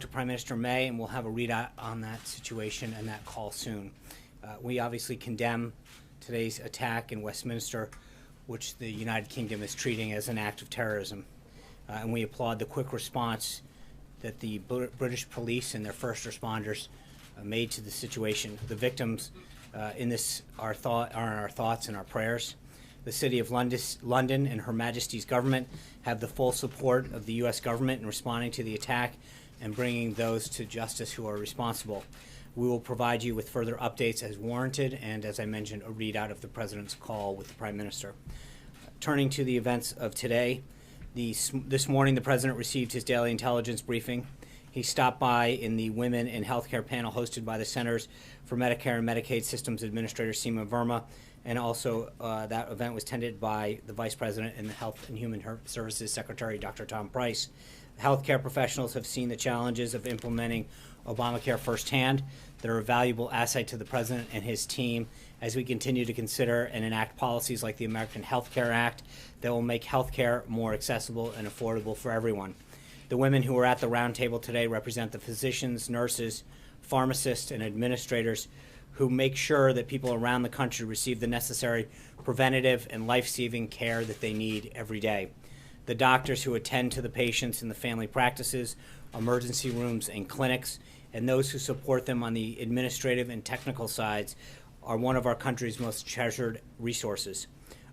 To Prime Minister May, and we'll have a readout on that situation and that call soon. We obviously condemn today's attack in Westminster, which the United Kingdom is treating as an act of terrorism. And we applaud the quick response that the British police and their first responders made to the situation. The victims in this are in our thoughts and our prayers. The City of London and Her Majesty's government have the full support of the U.S. government in responding to the attack and bringing those to justice who are responsible. We will provide you with further updates as warranted, and as I mentioned, a readout of the President's call with the Prime Minister. Turning to the events of today, this morning the President received his daily intelligence briefing. He stopped by in the Women in Healthcare panel hosted by the Centers for Medicare and Medicaid Systems Administrator Seema Verma, and also that event was attended by the Vice President and the Health and Human Services Secretary, Dr. Tom Price. Healthcare professionals have seen the challenges of implementing Obamacare firsthand. They're a valuable asset to the President and his team as we continue to consider and enact policies like the American Health Care Act that will make healthcare more accessible and affordable for everyone. The women who were at the roundtable today represent the physicians, nurses, pharmacists, and administrators who make sure that people around the country receive the necessary preventative and life-saving care that they need every day. The doctors who attend to the patients in the family practices, emergency rooms, and clinics, and those who support them on the administrative and technical sides are one of our country's most treasured resources.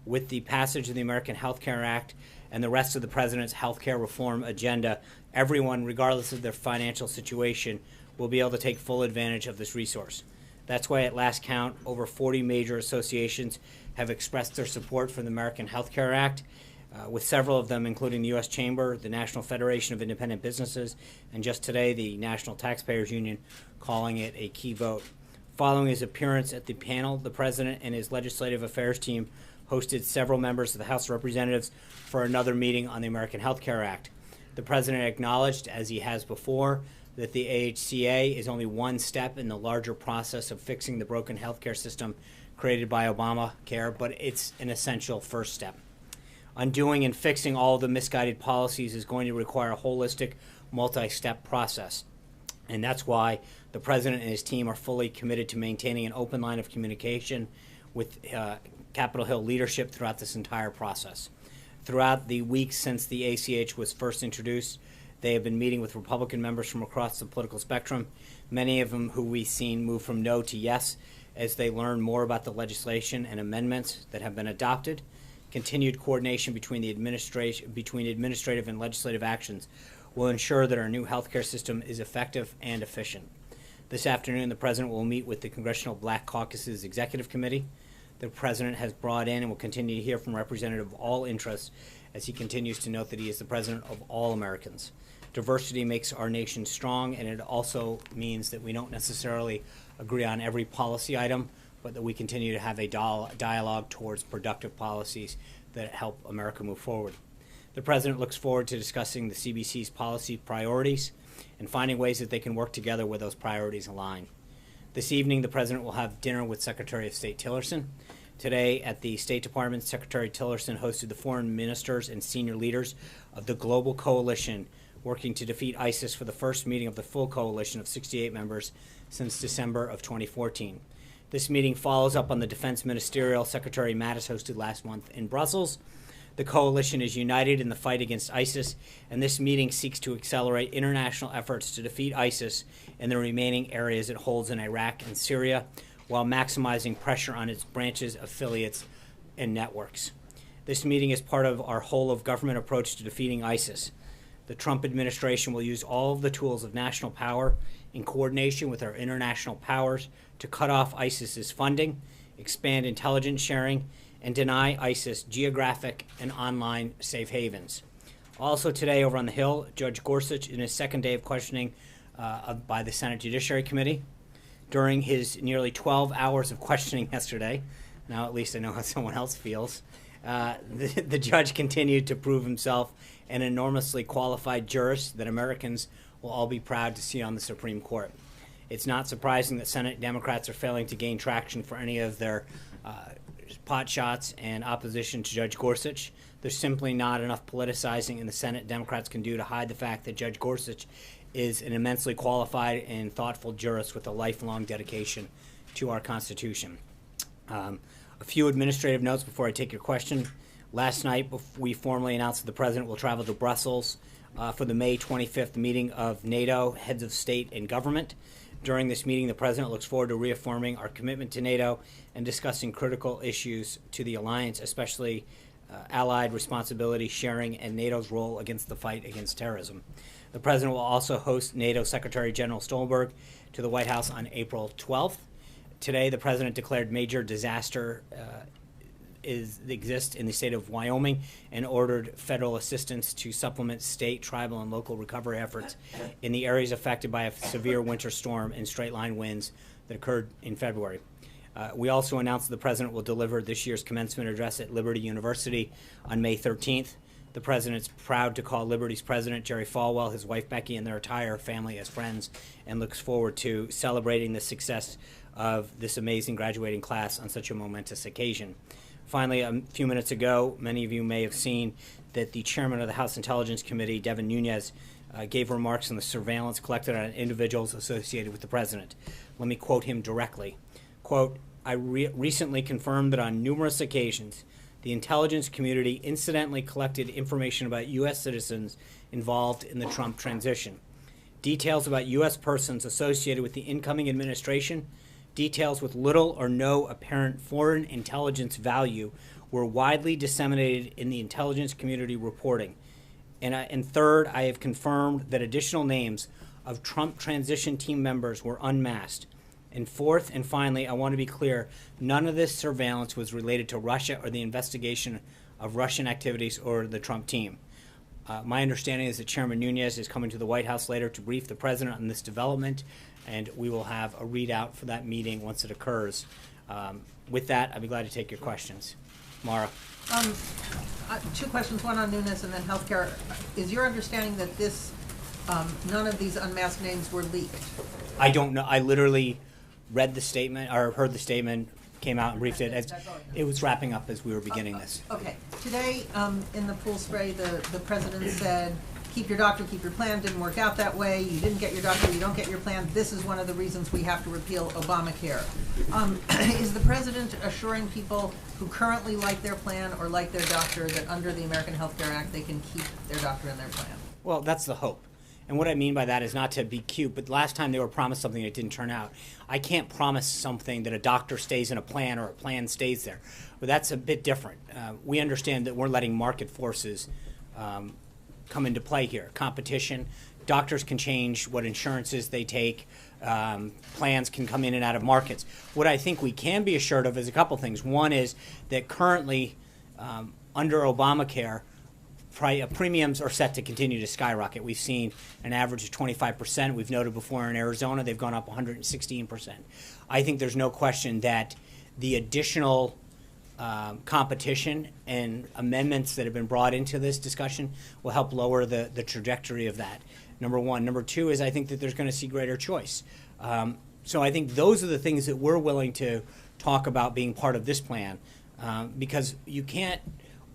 With the passage of the American Health Care Act and the rest of the President's health care reform agenda, everyone, regardless of their financial situation, will be able to take full advantage of this resource. That's why at last count, over 40 major associations have expressed their support for the American Health Care Act, with several of them, including the U.S. Chamber, the National Federation of Independent Businesses, and just today, the National Taxpayers Union, calling it a key vote. Following his appearance at the panel, the President and his Legislative Affairs team hosted several members of the House of Representatives for another meeting on the American Health Care Act. The President acknowledged, as he has before, that the AHCA is only one step in the larger process of fixing the broken healthcare system created by Obamacare, but it's an essential first step. Undoing and fixing all of the misguided policies is going to require a holistic, multi-step process. And that's why the President and his team are fully committed to maintaining an open line of communication with Capitol Hill leadership throughout this entire process. Throughout the weeks since the ACH was first introduced, they have been meeting with Republican members from across the political spectrum, many of them who we've seen move from no to yes as they learn more about the legislation and amendments that have been adopted. Continued coordination between administrative and legislative actions will ensure that our new healthcare system is effective and efficient. This afternoon, the President will meet with the Congressional Black Caucus's Executive Committee. The President has brought in and will continue to hear from representatives of all interests as he continues to note that he is the President of all Americans. Diversity makes our nation strong, and it also means that we don't necessarily agree on every policy item, but that we continue to have a dialogue towards productive policies that help America move forward. The President looks forward to discussing the CBC's policy priorities and finding ways that they can work together where those priorities align. This evening, the President will have dinner with Secretary of State Tillerson. Today at the State Department, Secretary Tillerson hosted the foreign ministers and senior leaders of the Global Coalition working to defeat ISIS for the first meeting of the full coalition of 68 members since December of 2014. This meeting follows up on the Defense Ministerial Secretary Mattis hosted last month in Brussels. The coalition is united in the fight against ISIS, and this meeting seeks to accelerate international efforts to defeat ISIS in the remaining areas it holds in Iraq and Syria, while maximizing pressure on its branches, affiliates, and networks. This meeting is part of our whole-of-government approach to defeating ISIS. The Trump administration will use all of the tools of national power in coordination with our international powers to cut off ISIS's funding, expand intelligence sharing, and deny ISIS geographic and online safe havens. Also today over on the Hill, Judge Gorsuch, in his second day of questioning by the Senate Judiciary Committee, during his nearly 12 hours of questioning yesterday, now at least I know how someone else feels, the judge continued to prove himself an enormously qualified jurist that Americans will all be proud to see on the Supreme Court. It's not surprising that Senate Democrats are failing to gain traction for any of their pot shots and opposition to Judge Gorsuch. There's simply not enough politicizing in the Senate Democrats can do to hide the fact that Judge Gorsuch is an immensely qualified and thoughtful jurist with a lifelong dedication to our Constitution. A few administrative notes before I take your question. Last night, we formally announced that the President will travel to Brussels for the May 25th meeting of NATO heads of state and government. During this meeting, the President looks forward to reaffirming our commitment to NATO and discussing critical issues to the alliance, especially allied responsibility sharing and NATO's role against the fight against terrorism. The President will also host NATO Secretary General Stoltenberg to the White House on April 12th. Today, the President declared major disaster exists in the state of Wyoming and ordered federal assistance to supplement state, tribal, and local recovery efforts in the areas affected by a severe winter storm and straight-line winds that occurred in February. We also announced that the President will deliver this year's commencement address at Liberty University on May 13th. The President's proud to call Liberty's President, Jerry Falwell, his wife Becky, and their entire family as friends, and looks forward to celebrating the success of this amazing graduating class on such a momentous occasion. Finally, a few minutes ago, many of you may have seen that the chairman of the House Intelligence Committee, Devin Nunes, gave remarks on the surveillance collected on individuals associated with the President. Let me quote him directly. Quote, I recently confirmed that on numerous occasions, the intelligence community incidentally collected information about U.S. citizens involved in the Trump transition. Details about U.S. persons associated with the incoming administration, details with little or no apparent foreign intelligence value, were widely disseminated in the intelligence community reporting. And third, I have confirmed that additional names of Trump transition team members were unmasked. And fourth, and finally, I want to be clear, none of this surveillance was related to Russia or the investigation of Russian activities or the Trump team. My understanding is that Chairman Nunes is coming to the White House later to brief the President on this development, and we will have a readout for that meeting once it occurs. With that, I'd be glad to take your questions. Mara. Two questions, one on Nunes and then healthcare. Is your understanding that none of these unmasked names were leaked? I don't know. I literally read the statement, or heard the statement, came out and briefed it. It was wrapping up as we were beginning this. Okay. Today, in the pool spray, the President said, keep your doctor, keep your plan. Didn't work out that way. You didn't get your doctor, you don't get your plan. This is one of the reasons we have to repeal Obamacare. Is the President assuring people who currently like their plan or like their doctor that under the American Health Care Act they can keep their doctor and their plan? Well, that's the hope. And what I mean by that is not to be cute, but last time they were promised something that didn't turn out. I can't promise something that a doctor stays in a plan or a plan stays there. But that's a bit different. We understand that we're letting market forces come into play here. Competition. Doctors can change what insurances they take. Plans can come in and out of markets. What I think we can be assured of is a couple things. One is that currently, under Obamacare, premiums are set to continue to skyrocket. We've seen an average of 25%. We've noted before in Arizona they've gone up 116%. I think there's no question that the additional competition and amendments that have been brought into this discussion will help lower the trajectory of that, number one. Number two is I think that there's going to see greater choice. So I think those are the things that we're willing to talk about being part of this plan, because you can't.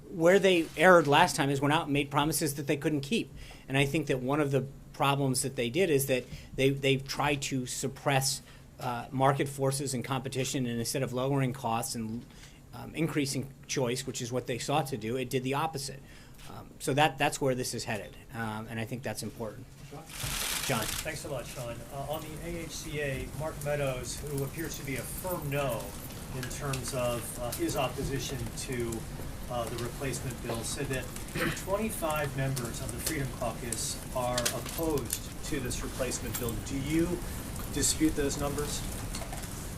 Where they erred last time is went out and made promises that they couldn't keep. And I think that one of the problems that they did is that they've tried to suppress market forces and competition, and instead of lowering costs and increasing choice, which is what they sought to do, it did the opposite. So that's where this is headed, and I think that's important. John. Thanks so much, Sean. On the AHCA, Mark Meadows, who appears to be a firm no in terms of his opposition to the replacement bill, said that 25 members of the Freedom Caucus are opposed to this replacement bill. Do you dispute those numbers?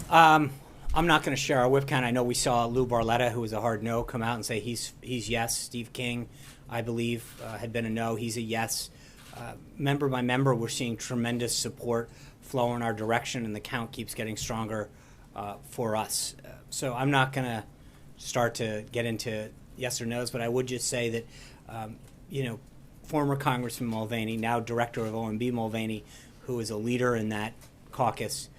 I'm not going to share our whip count. I know we saw Lou Barletta, who was a hard no, come out and say he's yes. Steve King, I believe, had been a no. He's a yes. Member by member, we're seeing tremendous support flow in our direction, and the count keeps getting stronger for us. So I'm not going to start to get into yes or no's, but I would just say that, former Congressman Mulvaney, now director of OMB Mulvaney, who is a leader in that caucus,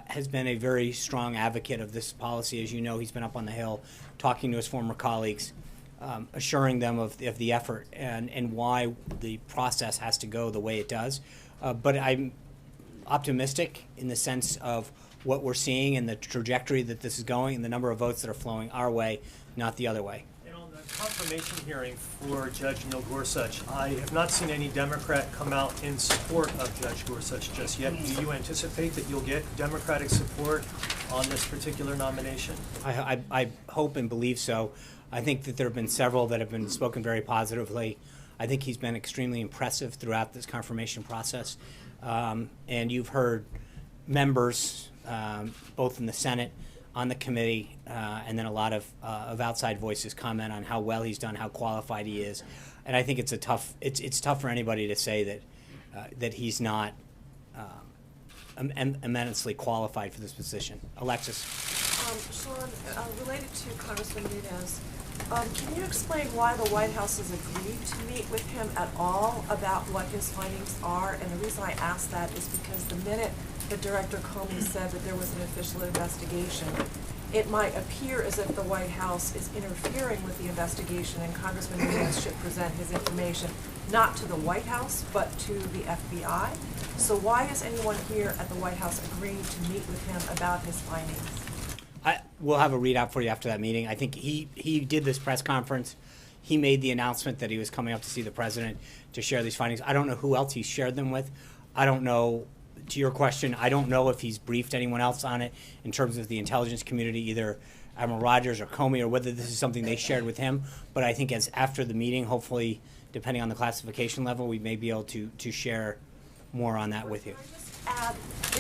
has been a very strong advocate of this policy. As you know, he's been up on the Hill talking to his former colleagues, assuring them of the effort and why the process has to go the way it does. But I'm optimistic in the sense of what we're seeing and the trajectory that this is going and the number of votes that are flowing our way, not the other way. And on the confirmation hearing for Judge Neil Gorsuch, I have not seen any Democrat come out in support of Judge Gorsuch just yet. Do you anticipate that you'll get Democratic support on this particular nomination? I hope and believe so. I think that there have been several that have been spoken very positively. I think he's been extremely impressive throughout this confirmation process. And you've heard members, both in the Senate, on the committee, and then a lot of outside voices comment on how well he's done, how qualified he is. And I think it's tough for anybody to say that he's not immensely qualified for this position. Alexis. Sean, related to Congressman Nunes, can you explain why the White House has agreed to meet with him at all about what his findings are? And the reason I ask that is because the minute that Director Comey said that there was an official investigation, it might appear as if the White House is interfering with the investigation, and Congressman Nunes should present his information not to the White House, but to the FBI. So why is anyone here at the White House agreeing to meet with him about his findings? We'll have a readout for you after that meeting. I think he did this press conference. He made the announcement that he was coming up to see the president to share these findings. I don't know who else he shared them with. I don't know, to your question, I don't know if he's briefed anyone else on it in terms of the intelligence community, either Admiral Rogers or Comey, or whether this is something they shared with him. But I think as after the meeting, hopefully, depending on the classification level, we may be able to share more on that with you.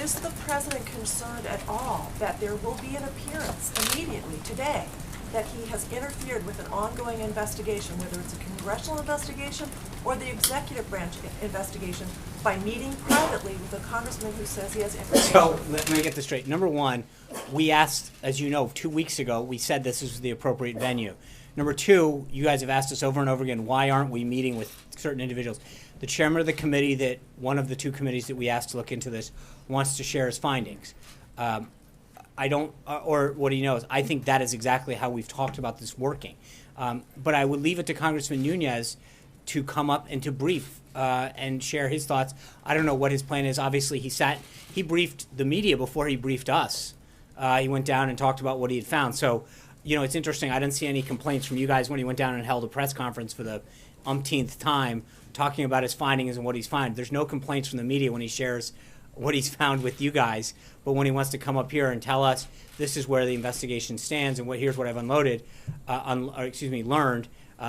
Is the president concerned at all that there will be an appearance immediately today that he has interfered with an ongoing investigation, whether it's a congressional investigation or the executive branch investigation, by meeting privately with a congressman who says he has information? So let me get this straight. Number one, we asked, as you know, 2 weeks ago, we said this is the appropriate venue. Number two, you guys have asked us over and over again, why aren't we meeting with certain individuals? The chairman of the committee, that one of the two committees that we asked to look into this, wants to share his findings. I don't, or what he knows. I think that is exactly how we've talked about this working. But I would leave it to Congressman Nunes to come up and to brief and share his thoughts. I don't know what his plan is. Obviously, he briefed the media before he briefed us. He went down and talked about what he had found. So, you know, it's interesting. I didn't see any complaints from you guys when he went down and held a press conference for the umpteenth time talking about his findings and what he's found. There's no complaints from the media when he shares what he's found with you guys, but when he wants to come up here and tell us this is where the investigation stands and here's what I've learned,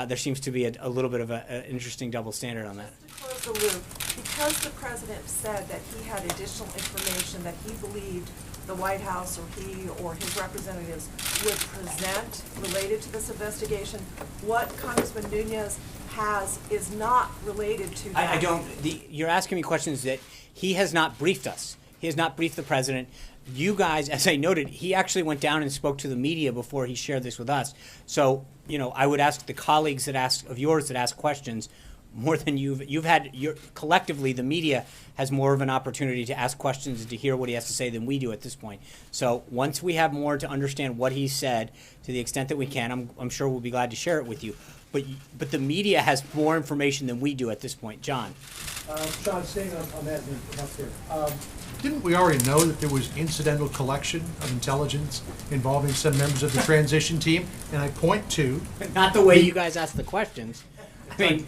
there seems to be a little bit of an interesting double standard on that. Just to close the loop, because the president said that he had additional information that he believed the White House or he or his representatives would present related to this investigation, what Congressman Nunes has is not related to that. You're asking me questions that he has not briefed us. He has not briefed the president. You guys, as I noted, he actually went down and spoke to the media before he shared this with us. So, you know, I would ask the colleagues that ask questions more than you've had. Collectively, the media has more of an opportunity to ask questions and to hear what he has to say than we do at this point. So once we have more to understand what he said, to the extent that we can, I'm sure we'll be glad to share it with you. But the media has more information than we do at this point. John. Sean, staying on that up there. Didn't we already know that there was incidental collection of intelligence involving some members of the transition team? And I point to... Not the way you guys ask the questions. I mean,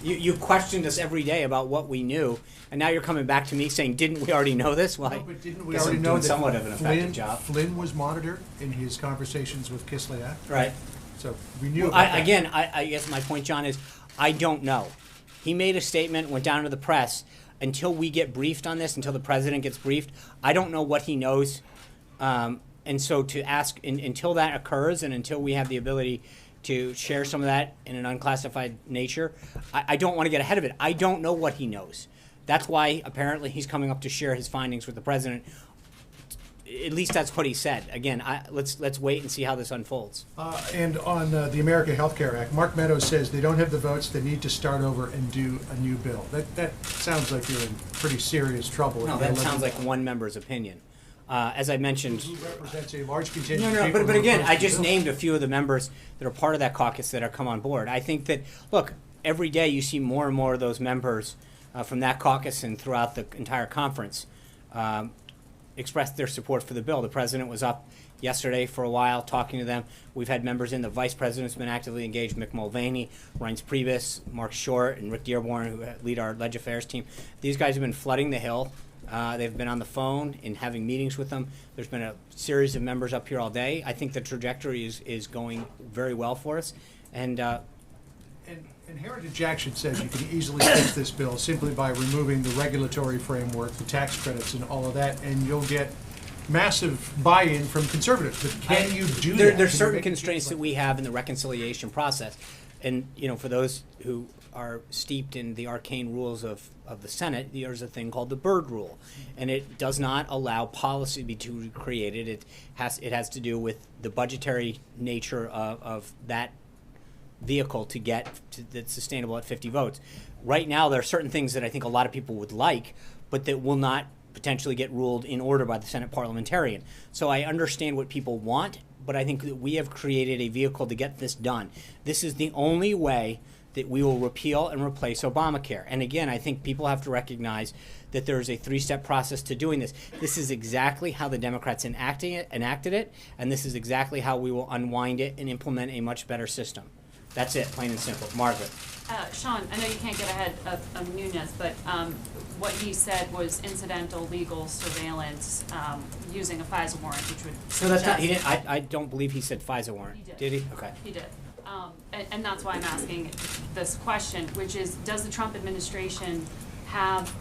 you questioned us every day about what we knew, and now you're coming back to me saying, didn't we already know this? Well, no, but didn't we already know that somewhat of an effective job. Flynn was monitored in his conversations with Kislyak? Right. So we knew about that. Again, I guess my point, John, is I don't know. He made a statement, went down to the press. Until we get briefed on this, until the president gets briefed, I don't know what he knows. And so to ask, until that occurs and until we have the ability to share some of that in an unclassified nature, I don't want to get ahead of it. I don't know what he knows. That's why apparently he's coming up to share his findings with the president. At least that's what he said. Again, let's wait and see how this unfolds. And on the American Health Care Act, Mark Meadows says they don't have the votes. They need to start over and do a new bill. That sounds like you're in pretty serious trouble. No, that sounds like one member's opinion. As I mentioned, who represents a large contingent of people. No, but again, I just named a few of the members that are part of that caucus that have come on board. I think that, look, every day you see more and more of those members from that caucus and throughout the entire conference expressed their support for the bill. The president was up yesterday for a while talking to them. We've had members in. The vice president's been actively engaged, Mick Mulvaney, Reince Priebus, Mark Short, and Rick Dearborn, who lead our Leg Affairs team. These guys have been flooding the Hill. They've been on the phone and having meetings with them. There's been a series of members up here all day. I think the trajectory is going very well for us. And Heritage Action says you can easily fix this bill simply by removing the regulatory framework, the tax credits, and all of that, and you'll get massive buy-in from conservatives. But can you do that? There's certain constraints that we have in the reconciliation process. And, you know, for those who are steeped in the arcane rules of the Senate, there's a thing called the Byrd Rule. And it does not allow policy to be created. It has to do with the budgetary nature of that vehicle to get that's sustainable at 50 votes. Right now, there are certain things that I think a lot of people would like, but that will not potentially get ruled in order by the Senate parliamentarian. So I understand what people want, but I think that we have created a vehicle to get this done. This is the only way that we will repeal and replace Obamacare. And again, I think people have to recognize that there is a three-step process to doing this. This is exactly how the Democrats enacted it, and this is exactly how we will unwind it and implement a much better system. That's it, plain and simple. Margaret. Sean, I know you can't get ahead of Nunes, but what he said was incidental legal surveillance using a FISA warrant, which would So that's not, he didn't, I don't believe he said FISA warrant. He did. Did he? Okay. He did. And that's why I'm asking this question, which is, does the Trump administration have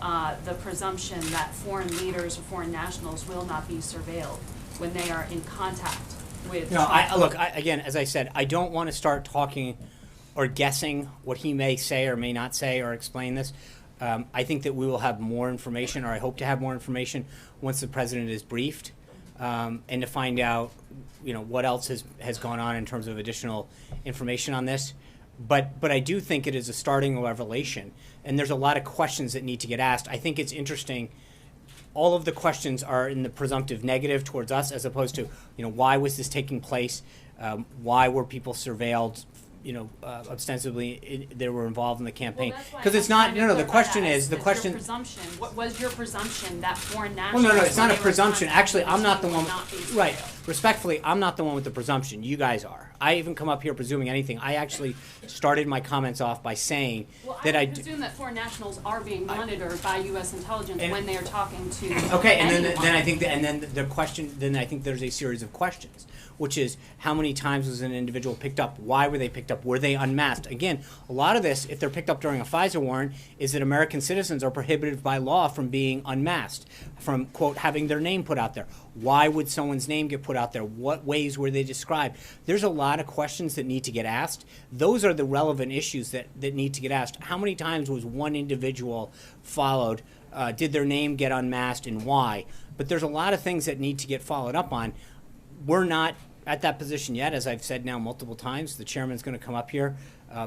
the presumption that foreign leaders or foreign nationals will not be surveilled when they are in contact with No, Trump? again, as I said, I don't want to start talking or guessing what he may say or may not say or explain this. I think that we will have more information, or I hope to have more information, once the president is briefed, and to find out, you know, what else has gone on in terms of additional information on this. But I do think it is a starting revelation, and there's a lot of questions that need to get asked. I think it's interesting. All of the questions are in the presumptive negative towards us, as opposed to, you know, why was this taking place? Why were people surveilled? You know, ostensibly they were involved in the campaign. Because it's not. No, the question is the question. Presumption. What was your presumption that foreign Well, nationals? no, it's not a when they were in presumption. contact Actually, with I'm not the Trump one. will not be Right. surveilled? Respectfully, I'm not the one with the presumption. You guys are. I even come up here presuming anything. I actually started my comments off by saying Well, that I presume that foreign nationals are being monitored by U.S. intelligence And- when they are talking to Okay, and then anyone. I think the question. Then I think there's a series of questions, which is how many times was an individual picked up? Why were they picked up? Were they unmasked? Again, a lot of this, if they're picked up during a FISA warrant, is that American citizens are prohibited by law from being unmasked, from, quote, having their name put out there. Why would someone's name get put out there? What ways were they described? There's a lot of questions that need to get asked. Those are the relevant issues that need to get asked. How many times was one individual followed? Did their name get unmasked, and why? But there's a lot of things that need to get followed up on. We're not at that position yet, as I've said now multiple times. The chairman's going to come up here,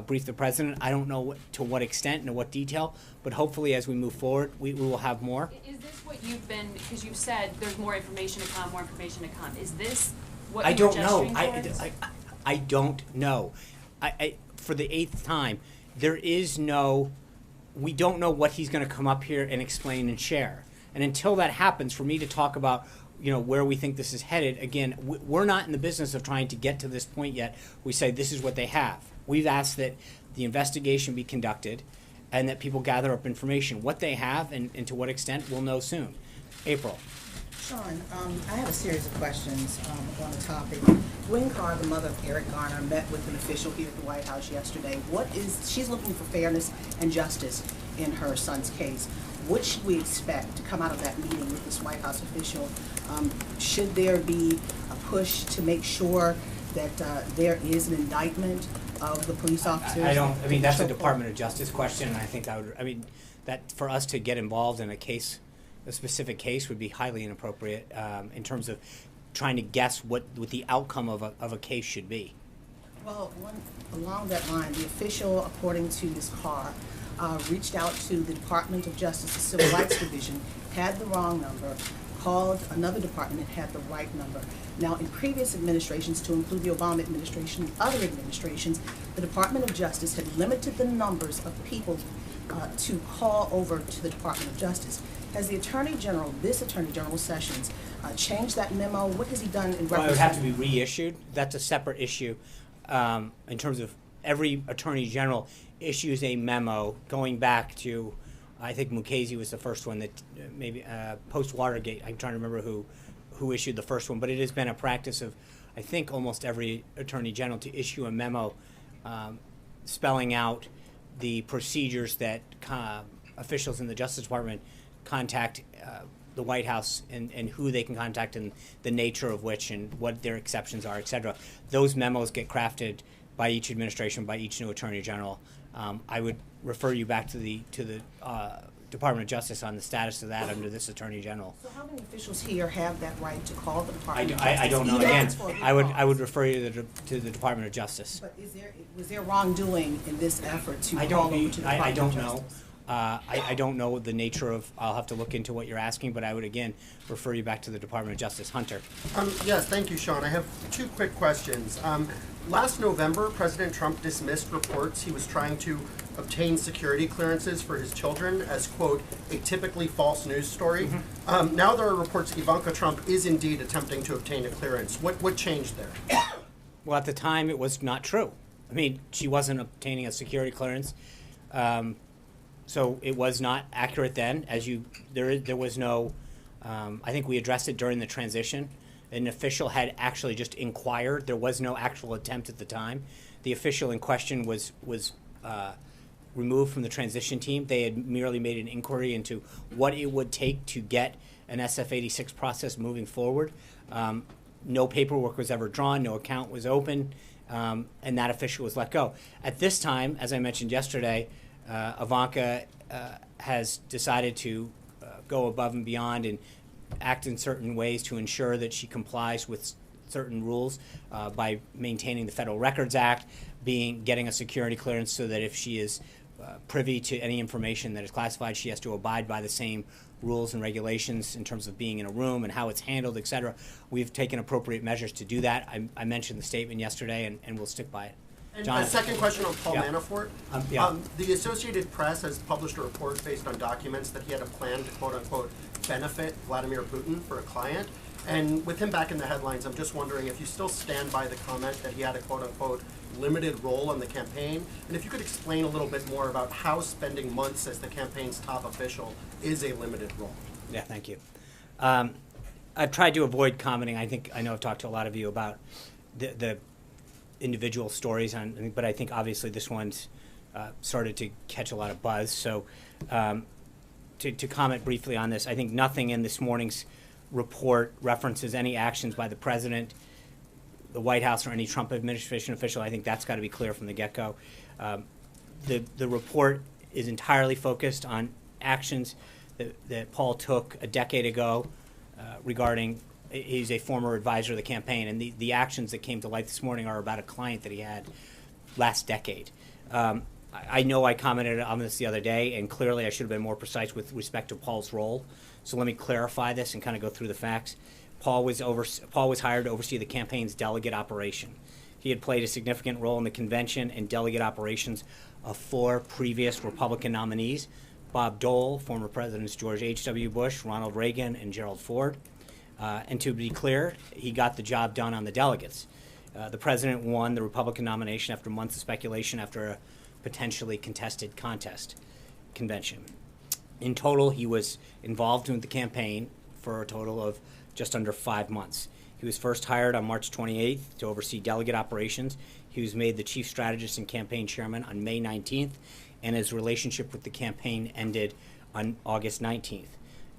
brief the president. I don't know to what extent and to what detail, but hopefully as we move forward, we will have more. Is this what you've been, because you've said there's more information to come, more information to come. Is this what I you don't were know. gesturing towards? I don't know. For the 8th time, there is no. We don't know what he's going to come up here and explain and share. And until that happens, for me to talk about, you know, where we think this is headed, again, we're not in the business of trying to get to this point yet. We say this is what they have. We've asked that the investigation be conducted and that people gather up information. What they have and to what extent, we'll know soon. April. Sean, I have a series of questions on the topic. Gwen Carr, the mother of Eric Garner, met with an official here at the White House yesterday. She's looking for fairness and justice in her son's case. What should we expect to come out of that meeting with this White House official? Should there be a push to make sure that there is an indictment of the police officers? I mean, that's a Department of Justice question, and I think that for us to get involved in a specific case would be highly inappropriate in terms of trying to guess what the outcome of a case should be. Well, along that line, the official, according to Ms. Carr, reached out to the Department of Justice, the Civil Rights Division, had the wrong number, called another department that had the right number. Now, in previous administrations, to include the Obama administration and other administrations, the Department of Justice had limited the numbers of people to call over to the Department of Justice. Has the Attorney General, this Attorney General Sessions, changed that memo? What has he done in reference? Well, it would have to be reissued. That's a separate issue. In terms of every Attorney General issues a memo going back to, I think Mukasey was the first one that maybe post Watergate. I'm trying to remember who issued the first one, but it has been a practice of, I think, almost every Attorney General to issue a memo spelling out the procedures that officials in the Justice Department contact the White House and who they can contact and the nature of which and what their exceptions are, et cetera. Those memos get crafted by each administration, by each new Attorney General. I would refer you back to the Department of Justice on the status of that under this Attorney General. So how many officials here have that right to call the Department of Justice? I don't know. Even Again, if it's for a I would recall? refer you to the Department of Justice. But was there wrongdoing in this effort to I call don't over to the Department I don't of know. Justice? I don't know the nature of. I'll have to look into what you're asking, but I would again refer you back to the Department of Justice. Hunter. Yes, thank you, Sean. I have two quick questions. Last November, President Trump dismissed reports he was trying to obtain security clearances for his children as, quote, a typically false news story. Now there are reports Ivanka Trump is indeed attempting to obtain a clearance. What changed there? Well, at the time, it was not true. I mean, she wasn't obtaining a security clearance, so it was not accurate then. There was no. I think we addressed it during the transition. An official had actually just inquired. There was no actual attempt at the time. The official in question was removed from the transition team. They had merely made an inquiry into what it would take to get an SF-86 process moving forward. No paperwork was ever drawn, no account was open, and that official was let go. At this time, as I mentioned yesterday, Ivanka has decided to go above and beyond and act in certain ways to ensure that she complies with certain rules by maintaining the Federal Records Act, getting a security clearance so that if she is privy to any information that is classified, she has to abide by the same rules and regulations in terms of being in a room and how it's handled, et cetera. We've taken appropriate measures to do that. I mentioned the statement yesterday, and we'll stick by it. And a second question on Paul Yeah. Manafort. Yeah. The Associated Press has published a report based on documents that he had a plan to, quote unquote, benefit Vladimir Putin for a client. And with him back in the headlines, I'm just wondering if you still stand by the comment that he had a, quote unquote, limited role in the campaign. And if you could explain a little bit more about how spending months as the campaign's top official is a limited role. Yeah, thank you. I've tried to avoid commenting. I know I've talked to a lot of you about the individual stories, but I think obviously this one's started to catch a lot of buzz. So to comment briefly on this, I think nothing in this morning's report references any actions by the president, the White House, or any Trump administration official. I think that's got to be clear from the get-go. The report is entirely focused on actions that Paul took a decade ago regarding. He's a former advisor of the campaign, and the actions that came to light this morning are about a client that he had last decade. I know I commented on this the other day, and clearly I should have been more precise with respect to Paul's role. So let me clarify this and kind of go through the facts. Paul was hired to oversee the campaign's delegate operation. He had played a significant role in the convention and delegate operations of 4 previous Republican nominees: Bob Dole, former Presidents George H.W. Bush, Ronald Reagan, and Gerald Ford. And to be clear, he got the job done on the delegates. The president won the Republican nomination after months of speculation after a potentially contested convention. In total, he was involved in the campaign for a total of just under 5 months. He was first hired on March 28th to oversee delegate operations. He was made the chief strategist and campaign chairman on May 19th, and his relationship with the campaign ended on August 19th.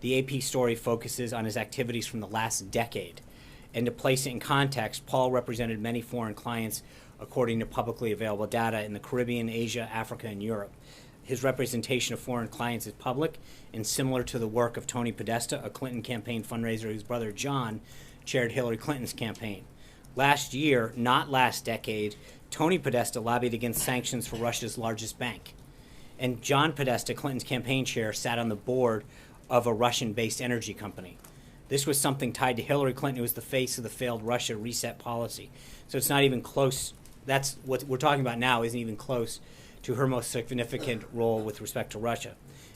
The AP story focuses on his activities from the last decade. And to place it in context, Paul represented many foreign clients according to publicly available data in the Caribbean, Asia, Africa, and Europe. His representation of foreign clients is public and similar to the work of Tony Podesta, a Clinton campaign fundraiser whose brother John chaired Hillary Clinton's campaign. Last year, not last decade, Tony Podesta lobbied against sanctions for Russia's largest bank. And John Podesta, Clinton's campaign chair, sat on the board of a Russian-based energy company. This was something tied to Hillary Clinton, who was the face of the failed Russia reset policy. So it's not even close. That's what we're talking about now isn't even close to her most significant role with respect to Russia.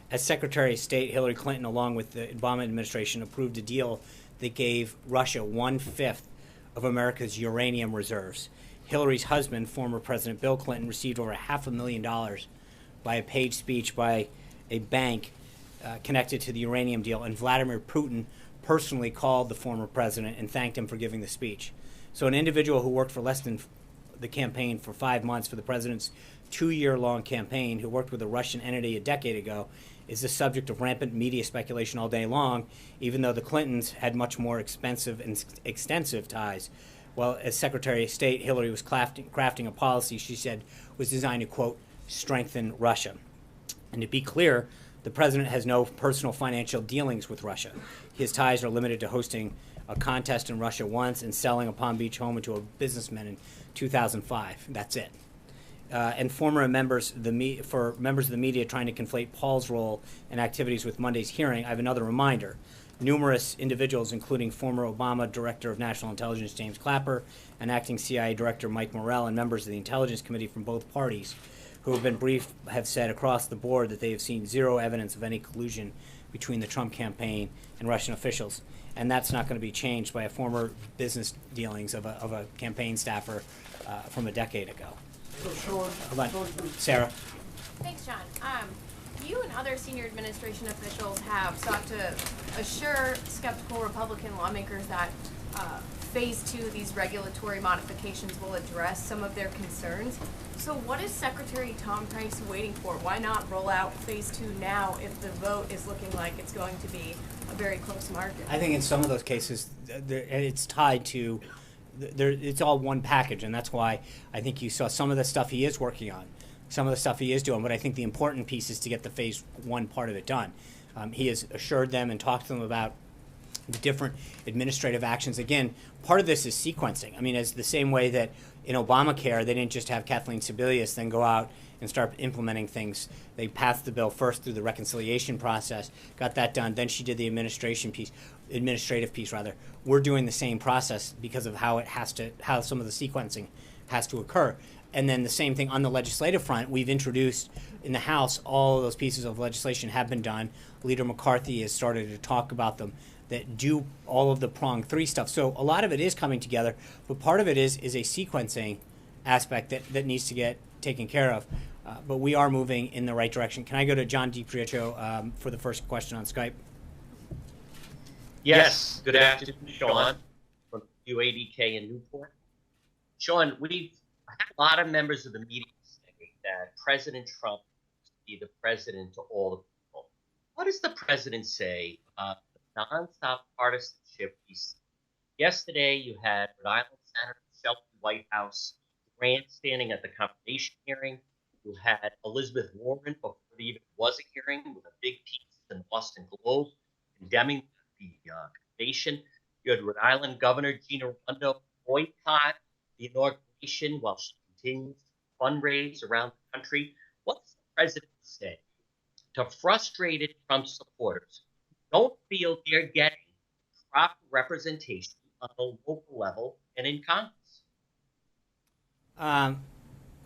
As Secretary of State, Hillary Clinton, along with the Obama administration, approved a deal that gave Russia 1/5 of America's uranium reserves. Hillary's husband, former President Bill Clinton, received over $500,000 by a paid speech by a bank connected to the uranium deal, and Vladimir Putin personally called the former president and thanked him for giving the speech. So an individual who worked for less than the campaign for 5 months for the president's 2-year-long campaign, who worked with a Russian entity a decade ago, is the subject of rampant media speculation all day long, even though the Clintons had much more expensive and extensive ties. Well, as Secretary of State, Hillary was crafting a policy she said was designed to, quote, strengthen Russia. And to be clear, the president has no personal financial dealings with Russia. His ties are limited to hosting a contest in Russia once and selling a Palm Beach home to a businessman in 2005. That's it. And former members of the media trying to conflate Paul's role and activities with Monday's hearing, I have another reminder. Numerous individuals, including former Obama Director of National Intelligence James Clapper and acting CIA Director Mike Morrell, and members of the Intelligence Committee from both parties who have been briefed, have said across the board that they have seen zero evidence of any collusion between the Trump campaign and Russian officials. And that's not going to be changed by a former business dealings of a campaign staffer from a decade ago. Hold on. Sarah. Thanks, John. You and other senior administration officials have sought to assure skeptical Republican lawmakers that Phase 2, these regulatory modifications, will address some of their concerns. So what is Secretary Tom Price waiting for? Why not roll out Phase 2 now if the vote is looking like it's going to be a very close margin? I think in some of those cases, it's tied to, it's all one package, and that's why I think you saw some of the stuff he is working on, some of the stuff he is doing, but I think the important piece is to get the Phase 1 part of it done. He has assured them and talked to them about the different administrative actions. Again, part of this is sequencing. I mean, as the same way that in Obamacare, they didn't just have Kathleen Sebelius then go out and start implementing things. They passed the bill first through the reconciliation process, got that done, then she did the administrative piece. We're doing the same process because of how some of the sequencing has to occur. And then the same thing on the legislative front. We've introduced in the House, all of those pieces of legislation have been done. Leader McCarthy has started to talk about them, that do all of the prong 3 stuff. So a lot of it is coming together, but part of it is a sequencing aspect that needs to get taken care of. But we are moving in the right direction. Can I go to John DiPietro for the first question on Skype? Yes. Good afternoon, Sean, from UADK in Newport. Sean, we've had a lot of members of the media say that President Trump is the president to all the people. What does the president say about the nonstop partisanship? Yesterday, you had Rhode Island Senator Shelby Whitehouse grandstanding at the confirmation hearing. You had Elizabeth Warren, before there even was a hearing, with a big piece in the Boston Globe condemning the confirmation. You had Rhode Island Governor Gina Raimondo boycott the inauguration while she continues to fundraise around the country. What does the president say to frustrated Trump supporters who don't feel they're getting proper representation on the local level and in Congress?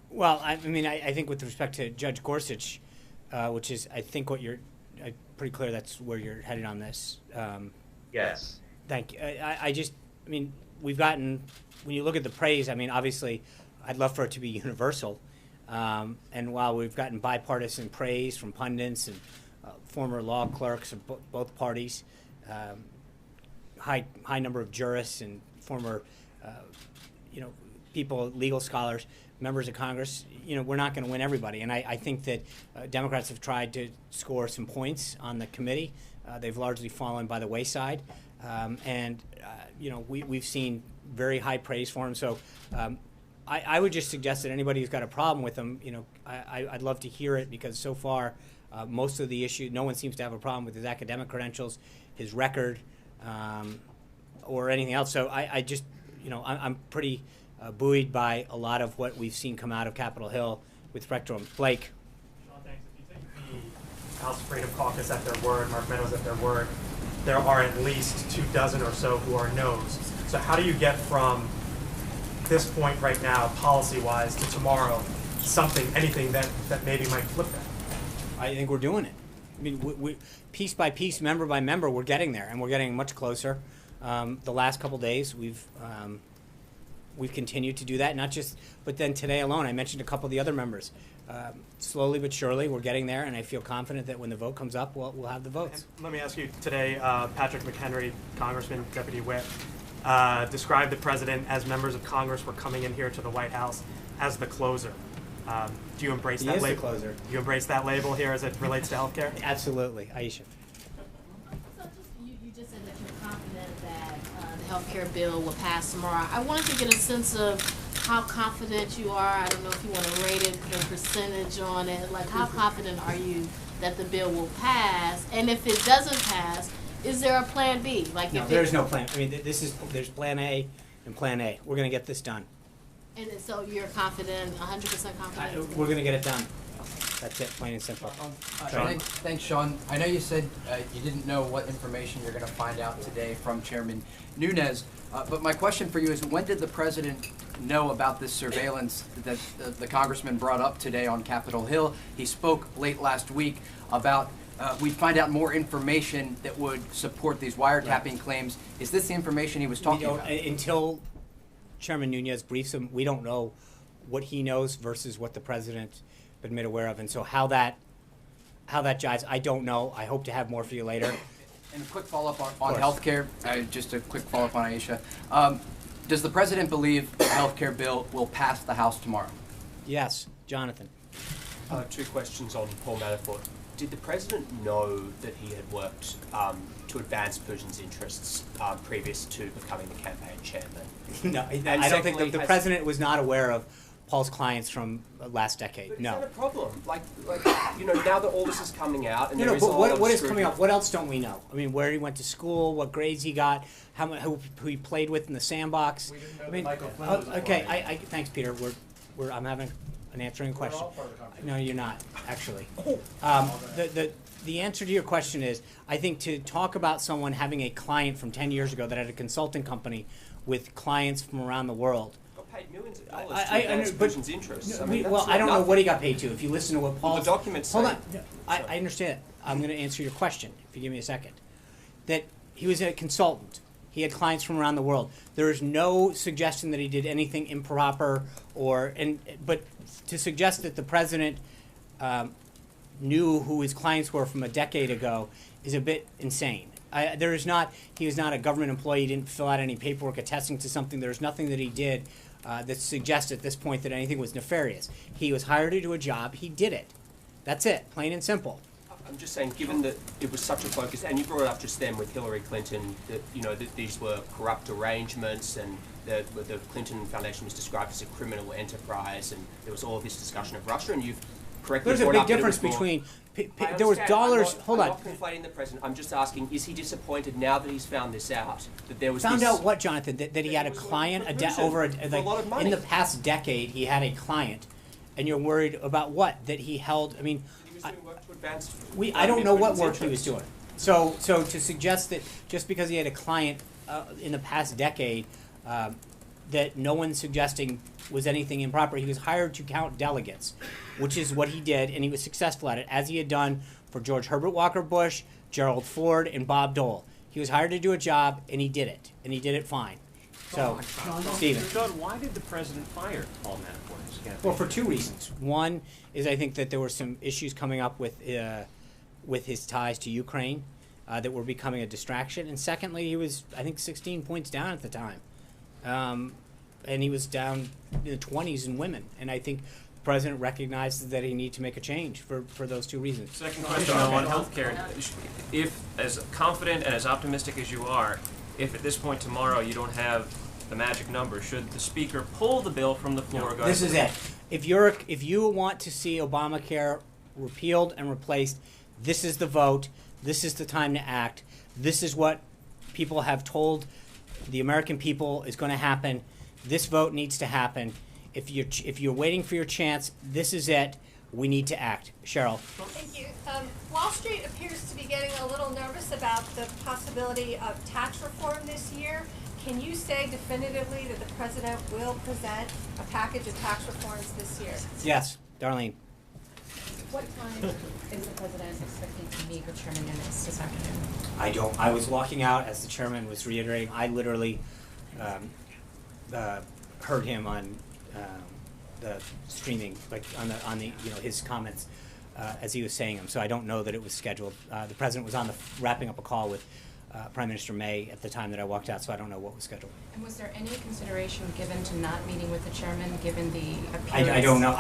Well, I mean, I think with respect to Judge Gorsuch, which is, I think, what you're pretty clear that's where you're headed on this. Yes. Thank you. I mean, we've gotten, when you look at the praise, I mean, obviously, I'd love for it to be universal. And while we've gotten bipartisan praise from pundits and former law clerks of both parties, high number of jurists and former, people, legal scholars, members of Congress, we're not going to win everybody. And I think that Democrats have tried to score some points on the committee. They've largely fallen by the wayside. We've seen very high praise for him. So I would just suggest that anybody who's got a problem with him, I'd love to hear it, because so far most of the issue, no one seems to have a problem with his academic credentials, his record, or anything else. So I just, I'm pretty buoyed by a lot of what we've seen come out of Capitol Hill with respect to him. Blake. Sean, thanks. If you take the House Freedom Caucus at their word, Mark Meadows at their word, there are at least 24 or so who are no's. So how do you get from this point right now, policy-wise, to tomorrow, something, anything that maybe might flip that? I think we're doing it. I mean, we piece by piece, member by member, we're getting there, and we're getting much closer. The last couple days, we've continued to do that, but then today alone, I mentioned a couple of the other members. Slowly but surely, we're getting there, and I feel confident that when the vote comes up, we'll have the votes. And let me ask you today, Patrick McHenry, Congressman, Deputy Whip, described the president as members of Congress were coming in here to the White House as the closer. Do you embrace He that is the label? closer. Do you embrace that label here as it relates to healthcare? Absolutely, Aisha. You just said that you're confident that the healthcare bill will pass tomorrow. I wanted to get a sense of how confident you are. I don't know if you want to rate it, put a percentage on it. Like, how confident are you that the bill will pass? And if it doesn't pass, is there a plan B? Like, No, if there's no plan. I mean, there's plan A and plan A. We're going to get this done. And so you're confident, 100% confident? We're going to get it done. That's it, plain and simple. Thanks, Sean. I know you said you didn't know what information you're going to find out today from Chairman Nunes, but my question for you is, when did the president know about this surveillance that the congressman brought up today on Capitol Hill? He spoke late last week about we'd find out more information that would support these wiretapping claims. Is this the information he was talking about? Until Chairman Nunes briefs him, we don't know what he knows versus what the president been made aware of, and so how that jives, I don't know. I hope to have more for you later. And a quick follow-up on healthcare. Just a quick follow-up on Aisha. Does the president believe the healthcare bill will pass the House tomorrow? Yes, Jonathan. Two questions on Paul Manafort. Did the president know that he had worked to advance Putin's interests previous to becoming the campaign chairman? No, I don't think the president was not aware of Paul's clients from last decade. But no. Is that a problem? Like, now that all this is coming out, and No, there is but a lot of what is scrutiny- coming up? What else don't we know? I mean, where he went to school, what grades he got, who he played with in the sandbox. We didn't know I mean, that Michael Flynn was okay. appointed. Thanks, Peter. I'm having an answering question. all part of the conversation. No, you're not actually. The answer to your question is, I think to talk about someone having a client from 10 years ago that had a consulting company with clients from around the world. Got paid millions of dollars to advance Putin's interests. I mean, I don't know what he got paid to. If you listen to what Paul, the documents hold say. on, I understand it. I'm going to answer your question if you give me a second. That he was a consultant. He had clients from around the world. There is no suggestion that he did anything improper but to suggest that the president knew who his clients were from a decade ago is a bit insane. He was not a government employee. He didn't fill out any paperwork attesting to something. There's nothing that he did that suggests at this point that anything was nefarious. He was hired to do a job. He did it. That's it, plain and simple. I'm just saying, given that it was such a focus, and you brought it up just then with Hillary Clinton, that these were corrupt arrangements, and the Clinton Foundation was described as a criminal enterprise, and there was all this discussion of Russia, and you've correctly There's a brought big up that it difference was more- between. I There was understand. dollars. I'm not conflating the president. I'm just asking: is he disappointed now that he's found this out? That there was Found this, out what, Jonathan? That he had a client a lot of money. in the past decade. He had a client, and you're worried about what? That he held. I mean, He was doing work to advance. I don't know what Putin's work he was interests. doing. So to suggest that just because he had a client in the past decade, that no one's suggesting was anything improper. He was hired to count delegates, which is what he did, and he was successful at it, as he had done for George Herbert Walker Bush, Gerald Ford, and Bob Dole. He was hired to do a job, and he did it, and he did it fine. So, Stephen. Sean, why did the president fire Paul Manafort as campaign? Well, for two reasons. One is I think that there were some issues coming up with his ties to Ukraine that were becoming a distraction. And secondly, he was, I think, 16 points down at the time. And he was down in the 20s in women. And I think the president recognizes that he needs to make a change for those two reasons. Second question on healthcare. If, as confident and as optimistic as you are, if at this point tomorrow you don't have the magic number, should the speaker pull the bill from the floor? No, this is it. If you want to see Obamacare repealed and replaced, this is the vote. This is the time to act. This is what people have told the American people is going to happen. This vote needs to happen. If you're waiting for your chance, this is it. We need to act. Cheryl. Thank you. Wall Street appears to be getting a little nervous about the possibility of tax reform this year. Can you say definitively that the president will present a package of tax reforms this year? Yes, Darlene. What time is the president expecting to meet with Chairman Nunes this afternoon? I was walking out as the chairman was reiterating. I literally heard him on the streaming, like on the his comments as he was saying them. So I don't know that it was scheduled. The president was on wrapping up a call with Prime Minister May at the time that I walked out, so I don't know what was scheduled. And was there any consideration given to not meeting with the chairman, given the appearance? I don't know.